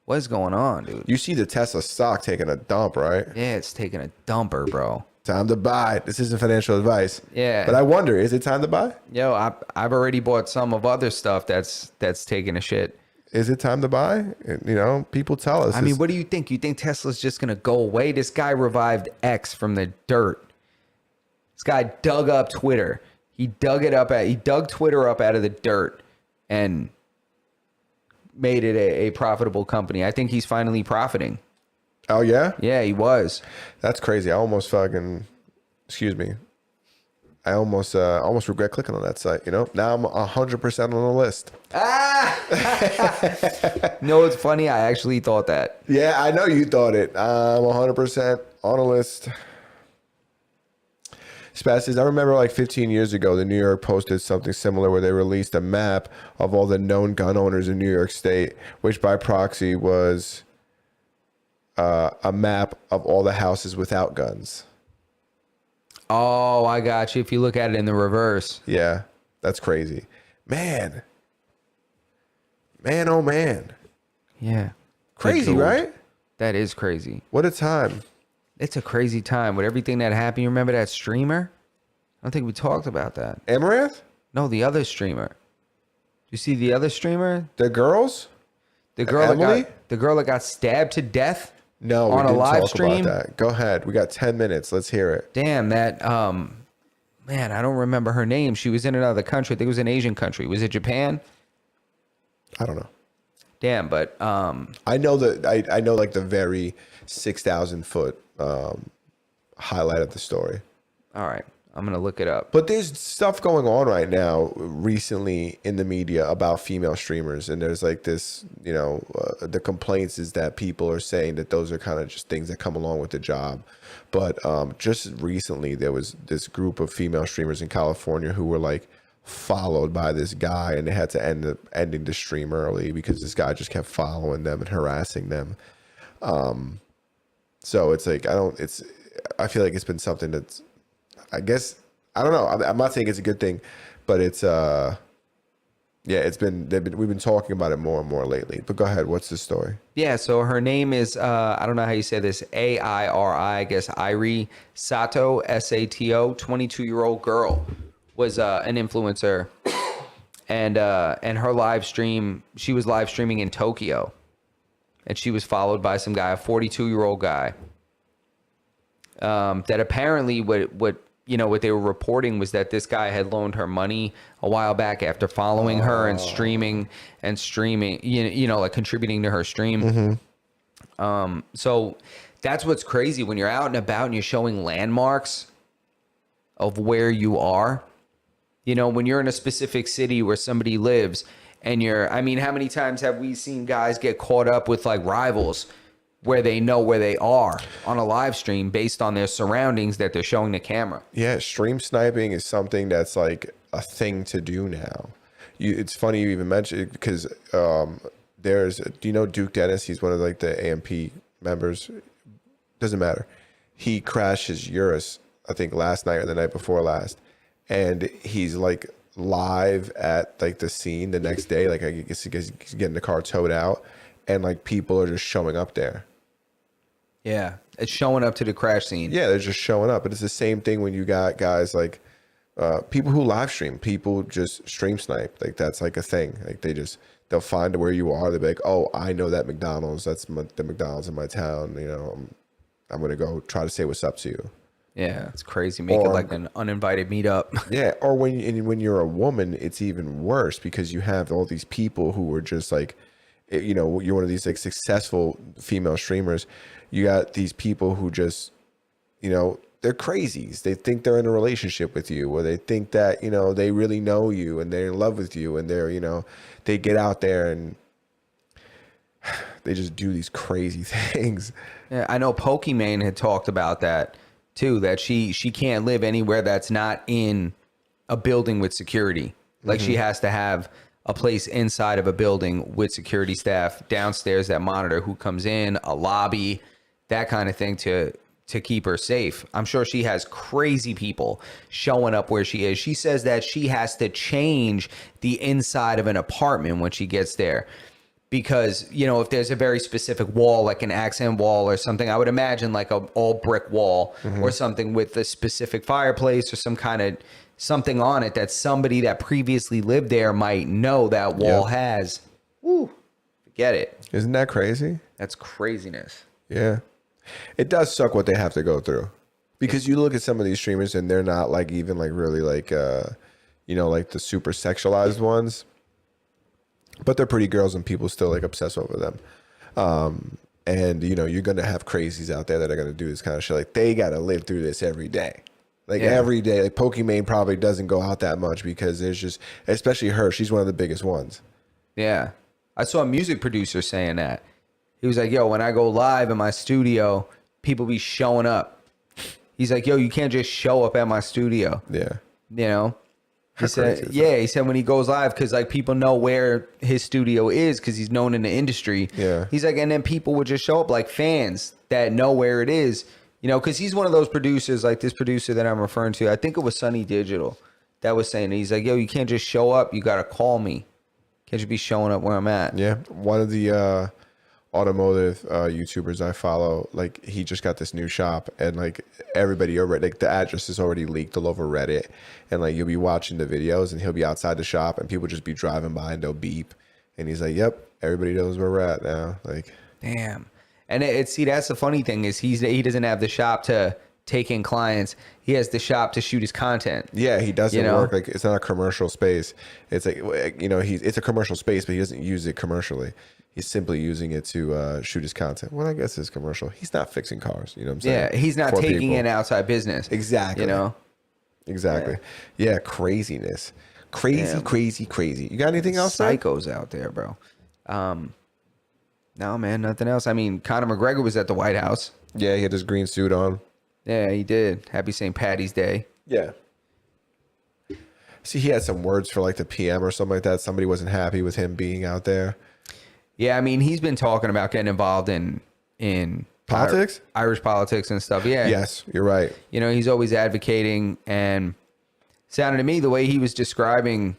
What is going on, dude? You see the Tesla stock taking a dump, right? Yeah, it's taking a dumper, bro. Time to buy. This isn't financial advice. Yeah. But I wonder, is it time to buy? Yo, I've already bought some of other stuff that's taking a shit. Is it time to buy? You know, people tell us. I mean, what do you think? You think Tesla's just gonna go away? This guy revived X from the dirt. This guy dug up Twitter. He dug Twitter up out of the dirt and made it a profitable company. I think he's finally profiting. Oh yeah, Yeah, he was. that's crazy. I almost excuse me. I almost regret clicking on that site. You know, now I'm 100% on the list. No, it's funny. I actually thought that. Yeah, I know you thought it. I'm 100% on a list. Spaz says, I remember like 15 years ago, the New York Post did something similar where they released a map of all the known gun owners in New York State, which by proxy was a map of all the houses without guns. Oh, I got you. If you look at it in the reverse. Yeah, that's crazy. Man, oh man. Yeah. Crazy, Good Lord. right? That is crazy. What a time. It's a crazy time with everything that happened. You remember that streamer? I don't think we talked about that. Amaranth? No, the other streamer. You see the other streamer? The girls? The girl Emily? the girl that got stabbed to death No, on we a didn't live talk stream. about that. Go ahead. We got 10 minutes. Let's hear it. Damn, that man, I don't remember her name. She was in another country. I think it was an Asian country. Was it Japan? I don't know. Damn, but I know that I know like the very 6,000 foot highlight of the story. all right. I'm going to look it up. But there's stuff going on right now recently in the media about female streamers. And there's like this, you know, the complaints is that people are saying that those are kind of just things that come along with the job. But just recently, there was this group of female streamers in California who were like followed by this guy, and they had to end up ending the stream early because this guy just kept following them and harassing them. So it's like, I feel like it's been something that's, I guess, I don't know. I'm not saying it's a good thing, but it's yeah, we've been talking about it more and more lately. But go ahead, what's the story? Yeah, so her name is I don't know how you say this, Airi, I guess Irie Sato, Sato, 22-year-old girl, was an influencer, and her live stream, she was live streaming in Tokyo, and she was followed by some guy, a 42-year-old guy, that apparently what they were reporting was that this guy had loaned her money a while back after following her and streaming, like contributing to her stream. So that's what's crazy when you're out and about and you're showing landmarks of where you are. You know, when you're in a specific city where somebody lives and how many times have we seen guys get caught up with like rivals where they know where they are on a live stream based on their surroundings that they're showing the camera? Yeah, stream sniping is something that's like a thing to do now. It's funny you even mentioned it because do you know Duke Dennis? He's one of like the AMP members. Doesn't matter. He crashed his Urus, I think last night or the night before last, and he's like live at like the scene the next day. Like I guess he's getting the car towed out, and like people are just showing up there. Yeah, it's showing up to the crash scene. Yeah, they're just showing up. But it's the same thing when you got guys like People who live stream, people just stream snipe. Like that's like a thing. Like they'll find where you are. They'll be like, oh, I know that McDonald's. That's the McDonald's in my town. You know, I'm gonna go try to say what's up to you. Yeah, it's crazy. Make it Or- like an uninvited meetup. Yeah, or when you're a woman, it's even worse because you have all these people who are just like, you know, you're one of these like successful female streamers. You got these people who just, you know, they're crazies. They think they're in a relationship with you, or they think that, you know, they really know you and they're in love with you, and they're, you know, they get out there and they just do these crazy things. Yeah, I know Pokimane had talked about that too, that she can't live anywhere that's not in a building with security. Like she has to have a place inside of a building with security staff downstairs that monitor who comes in, a lobby, that kind of thing to keep her safe. I'm sure she has crazy people showing up where she is. She says that she has to change the inside of an apartment when she gets there. Because, you know, if there's a very specific wall, like an accent wall or something, I would imagine like a all brick wall or something with a specific fireplace or some kind of something on it that somebody that previously lived there might know that wall has. Woo, forget it. Isn't that crazy? That's craziness. Yeah. It does suck what they have to go through. Because you look at some of these streamers and they're not like even like really like you know, like the super sexualized ones. But they're pretty girls and people still like obsess over them. And you know, you're gonna have crazies out there that are gonna do this kind of shit. Like they gotta live through this every day. Like every day. Like Pokimane probably doesn't go out that much because there's just, especially her, she's one of the biggest ones. Yeah. I saw a music producer saying that. He was like, yo, when I go live in my studio, people be showing up. He's like, yo, you can't just show up at my studio. Yeah. You know? He crazy said, is yeah, he said when he goes live, because like people know where his studio is because he's known in the industry. Yeah. He's like, and then people would just show up like fans that know where it is, you know, because he's one of those producers, like this producer that I'm referring to. I think it was Sunny Digital that was saying, he's like, yo, you can't just show up. You got to call me. Can't just be showing up where I'm at. Yeah. One of the automotive YouTubers I follow, like he just got this new shop and like everybody already, like the address is already leaked all over Reddit, and like you'll be watching the videos and he'll be outside the shop and people just be driving by and they'll beep and he's like, yep, everybody knows where we're at now. Like, damn. And see, that's the funny thing is he doesn't have the shop to take in clients. He has the shop to shoot his content. yeah, he doesn't You know? work like, it's not a commercial space. It's like, you know, it's a commercial space, but he doesn't use it commercially. He's simply using it to shoot his content. Well, I guess it's commercial. He's not fixing cars. You know what I'm saying? Yeah, he's not For taking people. in outside business. Exactly. You know? Exactly. Yeah, craziness. Crazy. You got anything else, man? Psychos out there, bro. No, man, nothing else. I mean, Conor McGregor was at the White House. Yeah, he had his green suit on. Yeah, he did. Happy St. Patty's Day. Yeah. See, he had some words for like the PM or something like that. Somebody wasn't happy with him being out there. Yeah, I mean, he's been talking about getting involved in Politics? Irish politics and stuff. Yeah. Yes, you're right. You know, he's always advocating, and sounded to me the way he was describing,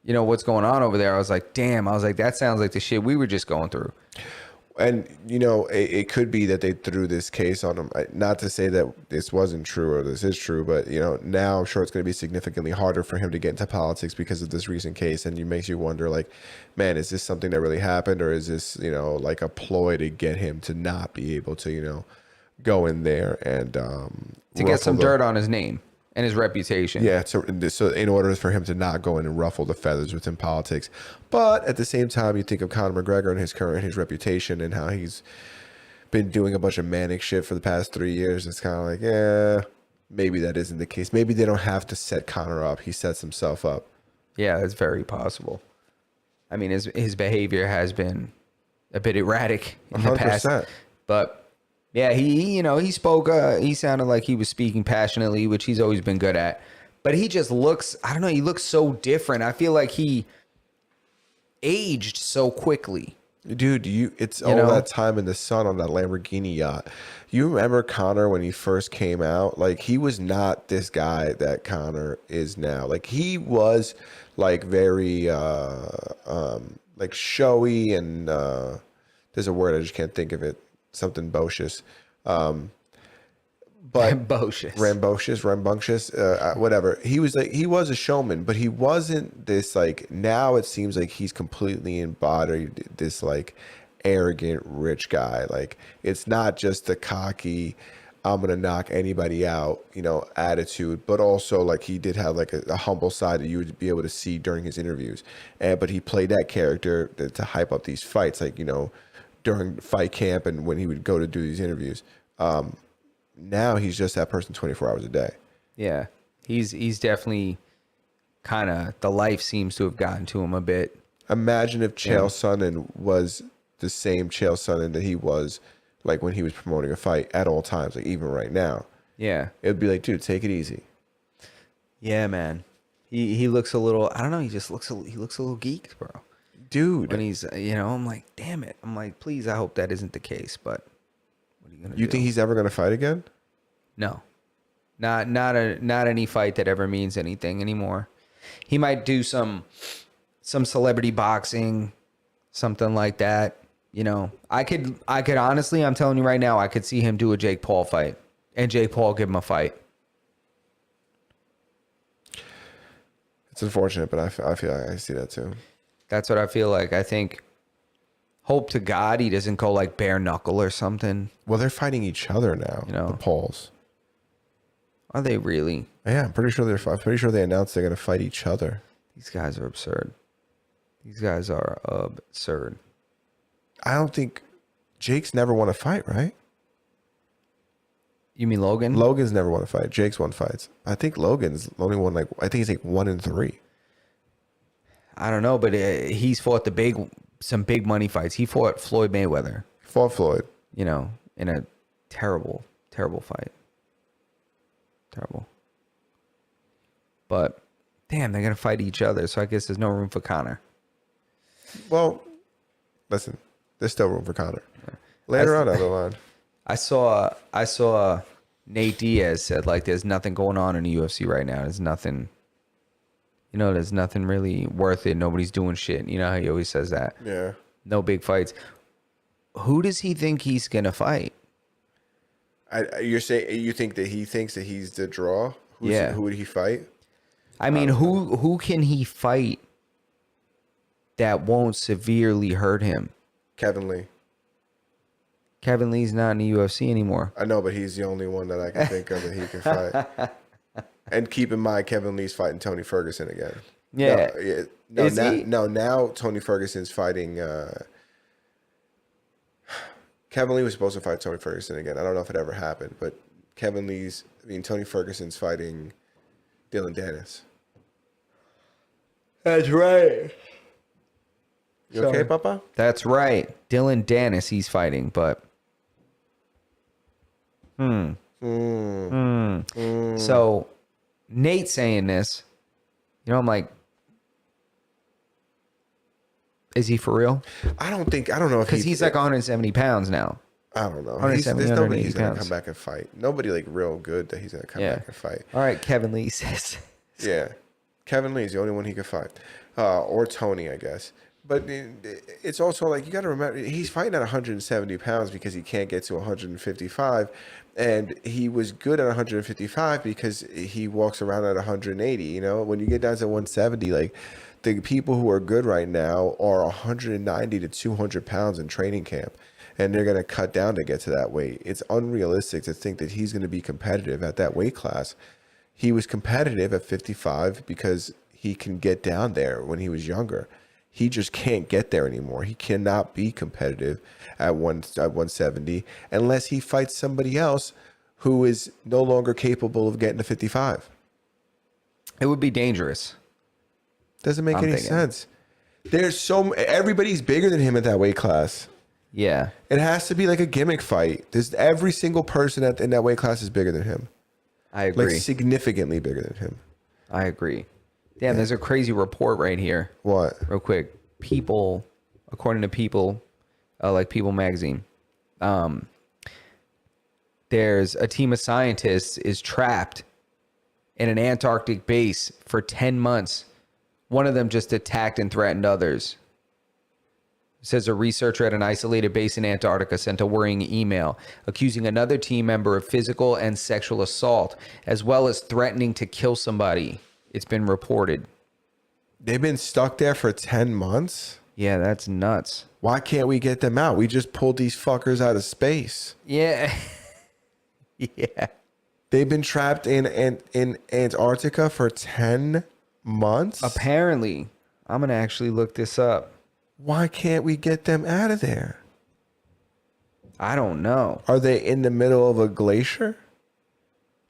you know, what's going on over there. I was like, damn. I was like, that sounds like the shit we were just going through. And, you know, it could be that they threw this case on him. Not to say that this wasn't true or this is true, but, you know, now I'm sure it's going to be significantly harder for him to get into politics because of this recent case. And it makes you wonder, like, man, is this something that really happened? Or is this, you know, like a ploy to get him to not be able to, you know, go in there and To get some dirt on his name and his reputation. Yeah, so in order for him to not go in and ruffle the feathers within politics. But at the same time, you think of Conor McGregor and his reputation and how he's been doing a bunch of manic shit for the past 3 years. It's kind of like, yeah, maybe that isn't the case. Maybe they don't have to set Conor up. He sets himself up. Yeah, that's very possible. I mean, his behavior has been a bit erratic in the past. 100%. But yeah, he you know, he spoke, he sounded like he was speaking passionately, which he's always been good at. But he just looks, I don't know, he looks so different. I feel like he aged so quickly. Dude, it's all know? that time in the sun on that Lamborghini yacht. You remember Conor when he first came out? Like, he was not this guy that Conor is now. Like, he was like very like showy and there's a word I just can't think of it. Something boisterous. but rambunctious, whatever. He was a showman, but he wasn't this like. Now it seems like he's completely embodied this like arrogant rich guy. Like it's not just the cocky, I'm gonna knock anybody out, attitude, but also like he did have like a humble side that you would be able to see during his interviews. But he played that character to hype up these fights, like during fight camp and when he would go to do these interviews. Now he's just that person 24 hours a day. Yeah, he's definitely kind of, the life seems to have gotten to him a bit. Imagine if Chael Sonnen was the same Chael Sonnen that he was like when he was promoting a fight at all times, like even right now. Yeah, It'd be like, dude, take it easy. yeah, man. He looks a little, I don't know, he looks a little geeked, bro. Dude, When he's, I'm like, damn it. I'm like, please, I hope that isn't the case, but what are you gonna do? you think he's ever gonna fight again? No, not any fight that ever means anything anymore. He might do some celebrity boxing, something like that. I could honestly, I'm telling you right now, I could see him do a Jake Paul fight, and Jake Paul give him a fight. It's unfortunate, but I feel like I see that too. That's what I feel like. I think, hope to God he doesn't go like bare knuckle or something. Well, they're fighting each other now. The Pauls. Are they really? Yeah, I'm pretty sure they announced they're gonna fight each other. These guys are absurd. These guys are absurd. I don't think Jake's never won a fight, right? You mean Logan? Logan's never won a fight. Jake's won fights. I think Logan's only won I think he's like 1-3. I don't know, but he's fought some big money fights. He fought Floyd Mayweather. Fought Floyd. In a terrible, terrible fight. Terrible. But damn, they're gonna fight each other, so I guess there's no room for Conor. Well, listen, there's still room for Conor. Later on down the line. I saw Nate Diaz said like there's nothing going on in the UFC right now. There's nothing really worth it. Nobody's doing shit. You know how he always says that. Yeah. No big fights. Who does he think he's gonna fight? You think that he thinks that he's the draw? Who would he fight? I mean, who can he fight that won't severely hurt him? Kevin Lee. Kevin Lee's not in the UFC anymore. I know, but he's the only one that I can think of that he can fight. And keep in mind, Kevin Lee's fighting Tony Ferguson again. Yeah. Now Tony Ferguson's fighting. Kevin Lee was supposed to fight Tony Ferguson again. I don't know if it ever happened, but Tony Ferguson's fighting Dylan Dennis. That's right. You okay, Papa? That's right. Dylan Dennis, he's fighting, but. So, Nate saying this, I'm like, is he for real? I don't know if because he's like 170 pounds now. I don't know. 170, There's nobody he's going to pounds. come back and fight. Nobody like real good that he's going to come back and fight. All right, Kevin Lee says. Yeah. Kevin Lee is the only one he could fight. Or Tony, I guess. But it's also like, you got to remember, he's fighting at 170 pounds because he can't get to 155. And he was good at 155 because he walks around at 180. When you get down to 170, like the people who are good right now are 190 to 200 pounds in training camp. And they're going to cut down to get to that weight. It's unrealistic to think that he's going to be competitive at that weight class. He was competitive at 55 because he can get down there when he was younger. He just can't get there anymore. He cannot be competitive at 170 unless he fights somebody else who is no longer capable of getting to 55. It would be dangerous. Doesn't make any sense. Everybody's bigger than him at that weight class. Yeah. It has to be like a gimmick fight. Every single person in that weight class is bigger than him. I agree. Like significantly bigger than him. I agree. Damn, there's a crazy report right here. What? Real quick. People, according to People, like People magazine, there's a team of scientists is trapped in an Antarctic base for 10 months. One of them just attacked and threatened others. says a researcher at an isolated base in Antarctica sent a worrying email accusing another team member of physical and sexual assault, as well as threatening to kill somebody. It's been reported. They've been stuck there for 10 months? Yeah, that's nuts. Why can't we get them out? We just pulled these fuckers out of space. Yeah. Yeah. They've been trapped in Antarctica for 10 months? Apparently. I'm going to actually look this up. Why can't we get them out of there? I don't know. Are they in the middle of a glacier?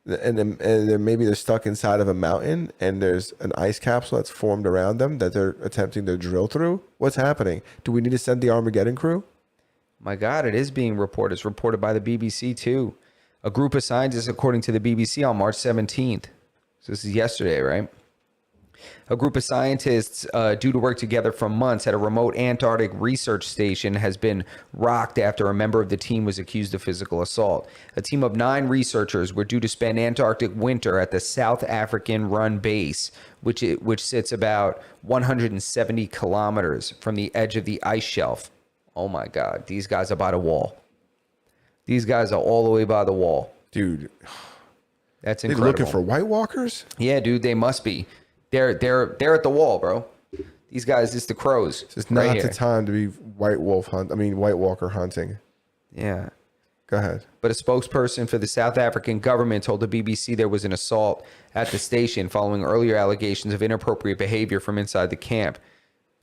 And maybe they're stuck inside of a mountain and there's an ice capsule that's formed around them that they're attempting to drill through? What's happening? Do we need to send the Armageddon crew? My God, it is being reported. It's reported by the BBC too. A group of scientists, according to the BBC, on March 17th. So this is yesterday, right? A group of scientists due to work together for months at a remote Antarctic research station has been rocked after a member of the team was accused of physical assault. A team of 9 researchers were due to spend Antarctic winter at the South African-run base, which sits about 170 kilometers from the edge of the ice shelf. Oh my God, these guys are by the wall. These guys are all the way by the wall. Dude, That's they're incredible. looking for White Walkers? Yeah, dude, they must be. They're at the wall, bro. These guys, it's the crows. It's right not here. the time to be White Walker hunting. Yeah. Go ahead. But a spokesperson for the South African government told the BBC there was an assault at the station following earlier allegations of inappropriate behavior from inside the camp.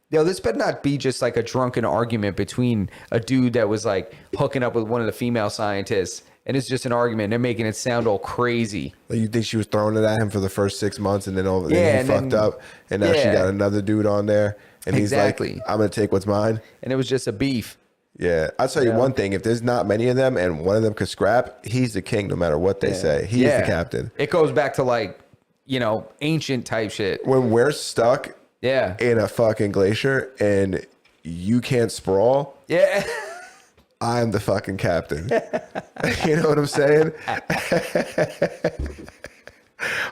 Yo, this better not be just like a drunken argument between a dude that was like hooking up with one of the female scientists, and it's just an argument. They're making it sound all crazy. Like, you think she was throwing it at him for the first 6 months and then Yeah, he and fucked then- up and now she yeah. got another dude on there and Exactly. he's like, I'm going to take what's mine. And it was just a beef. Yeah. I'll tell you one thing. If there's not many of them and one of them could scrap, he's the king no matter what they say. He's the captain. It goes back to like, ancient type shit. When we're stuck Yeah. in a fucking glacier and you can't sprawl, Yeah. I'm the fucking captain. You know what I'm saying?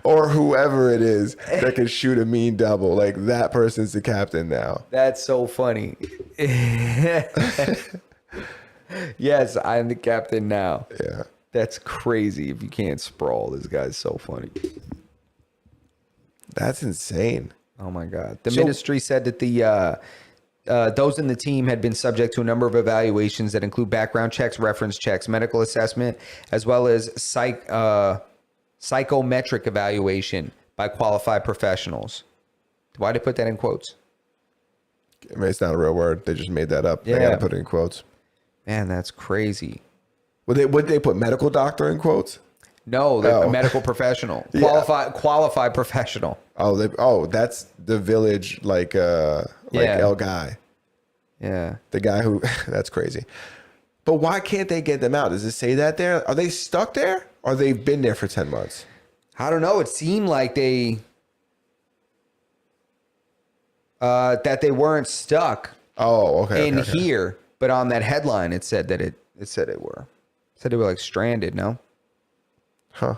Or whoever it is that can shoot a mean double. Like, that person's the captain now. That's so funny. Yes, I'm the captain now. Yeah. That's crazy if you can't sprawl. This guy's so funny. That's insane. Oh my God. The So- ministry said that those in the team had been subject to a number of evaluations that include background checks, reference checks, medical assessment, as well as psychometric evaluation by qualified professionals. Why did they put that in quotes? I mean, it's not a real word. They just made that up. They Yeah. got to put it in quotes. Man, that's crazy. Would they put medical doctor in quotes? No, Oh. a medical professional, Yeah. qualified professional. That's the village, like Yeah. El Guy. Yeah. The guy who, that's crazy. But why can't they get them out? Does it say that there? Are they stuck there? Or they've been there for 10 months? I don't know. It seemed like that they weren't stuck Oh, okay. in okay. here, but on that headline it said that it said they were like stranded. No. Huh.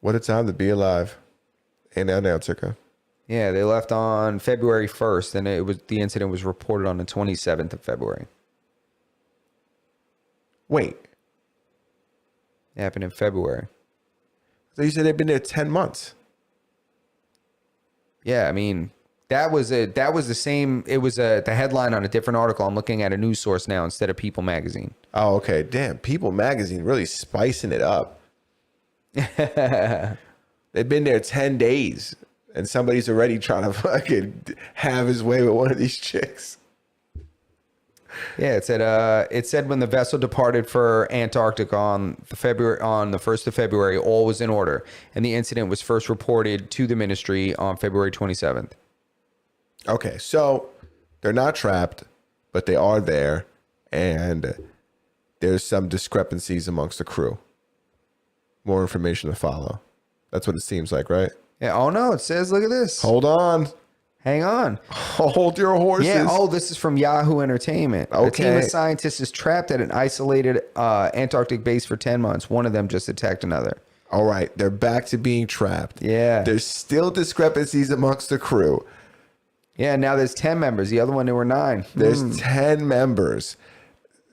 What a time to be alive in Antarctica. Yeah, they left on February 1st, and the incident was reported on the 27th of February. Wait. It happened in February. So you said they've been there 10 months. Yeah, I mean that was the same. It was the headline on a different article. I'm looking at a news source now instead of People Magazine. Oh, okay. Damn. People Magazine really spicing it up. They've been there 10 days and somebody's already trying to fucking have his way with one of these chicks. Yeah, it said when the vessel departed for Antarctica on the 1st of February, all was in order, and the incident was first reported to the ministry on February 27th. Okay, so they're not trapped, but they are there, and there's some discrepancies amongst the crew. More information to follow. That's what it seems like, right? Yeah. Oh no, it says, look at this. Hold on. Hang on. Hold your horses. Yeah. Oh, this is from Yahoo Entertainment. A team Okay. of scientists is trapped at an isolated Antarctic base for 10 months. One of them just attacked another. All right, they're back to being trapped. Yeah. There's still discrepancies amongst the crew. Yeah, now there's 10 members. The other one, there were 9. There's 10 members.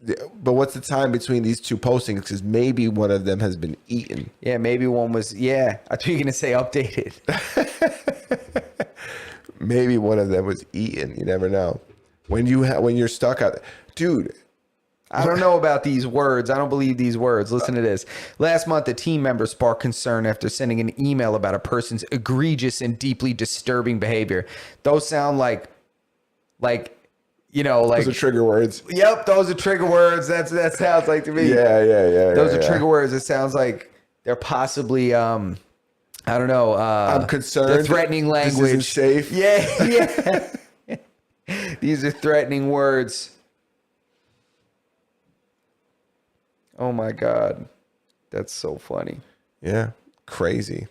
But what's the time between these two postings? Because maybe one of them has been eaten. Yeah, maybe one was, I thought you were going to say updated. Maybe one of them was eaten. You never know. When you're stuck out, dude. I don't know about these words. I don't believe these words. Listen to this. Last month, a team member sparked concern after sending an email about a person's egregious and deeply disturbing behavior. Those sound like, Those are trigger words. Yep, those are trigger words. That sounds like to me. Yeah. Those are trigger words. It sounds like they're possibly, I don't know. I'm concerned. The threatening language. This isn't safe. Yeah. These are threatening words. Oh my God. That's so funny. Yeah. Crazy.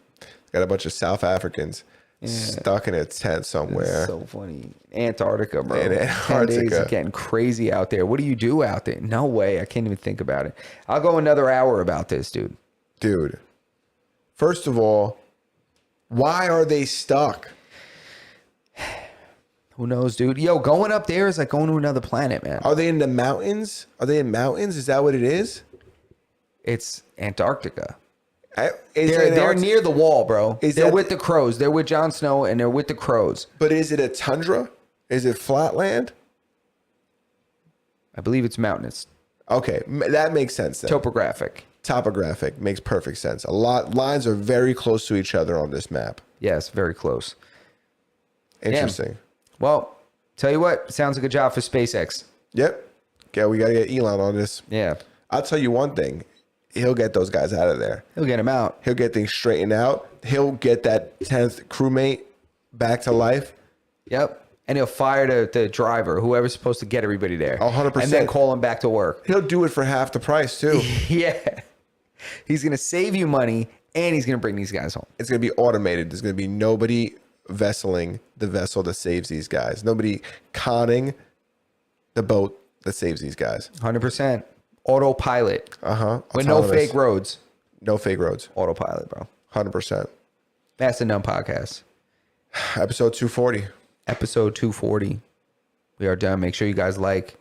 Got a bunch of South Africans stuck in a tent somewhere. It's so funny. Antarctica, bro. In 10 days Antarctica. of getting crazy out there. What do you do out there? No way. I can't even think about it. I'll go another hour about this, dude. Dude. First of all, why are they stuck? Who knows, dude? Yo, going up there is like going to another planet, man. Are they in the mountains? Are they in mountains? Is that what it is? It's Antarctica. Is it They're Antarctica? near the wall, bro. Is They're that- with the crows. They're with Jon Snow, and they're with the crows. But is it a tundra? Is it flatland? I believe it's mountainous. Okay, that makes sense then. Topographic. Topographic makes perfect sense. Lines are very close to each other on this map. Yes, very close. Interesting. Well, tell you what, sounds like a job for SpaceX. Yep. Yeah, we got to get Elon on this. Yeah. I'll tell you one thing. He'll get those guys out of there. He'll get him out. He'll get things straightened out. He'll get that 10th crewmate back to life. Yep. And he'll fire the driver, whoever's supposed to get everybody there. 100%. And then call him back to work. He'll do it for half the price, too. Yeah. He's going to save you money, and he's going to bring these guys home. It's going to be automated. There's going to be nobody vesseling the vessel that saves these guys. Nobody conning the boat that saves these guys. 100%. Autopilot. Uh-huh. With no fake roads. No fake roads. Autopilot, bro. 100%. That's the Numb Podcast. Episode 240. Episode 240. We are done. Make sure you guys like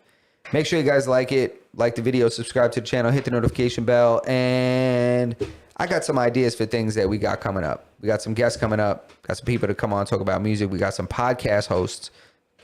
it. Like the video, subscribe to the channel, hit the notification bell, and I got some ideas for things that we got coming up. We got some guests coming up, got some people to come on talk about music. We got some podcast hosts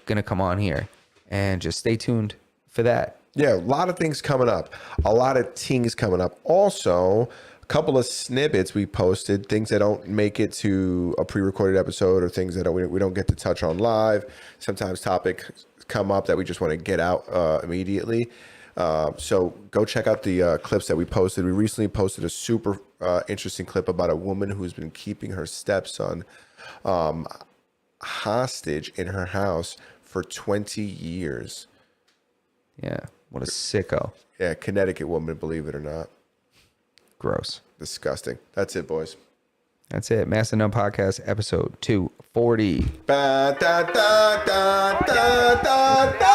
gonna come on here, and just stay tuned for that. Yeah, a lot of things coming up. A lot of things coming up. Also, a couple of snippets we posted, things that don't make it to a pre-recorded episode or things that we don't get to touch on live. Sometimes topics come up that we just want to get out immediately. So go check out the clips that we posted. We recently posted a super interesting clip about a woman who's been keeping her stepson hostage in her house for 20 years. Yeah, what a sicko. Yeah, Connecticut woman, believe it or not. Gross. Disgusting. That's it, boys. That's it. Master Numb Podcast, episode 240. Ba, da, da, da, da, da, da.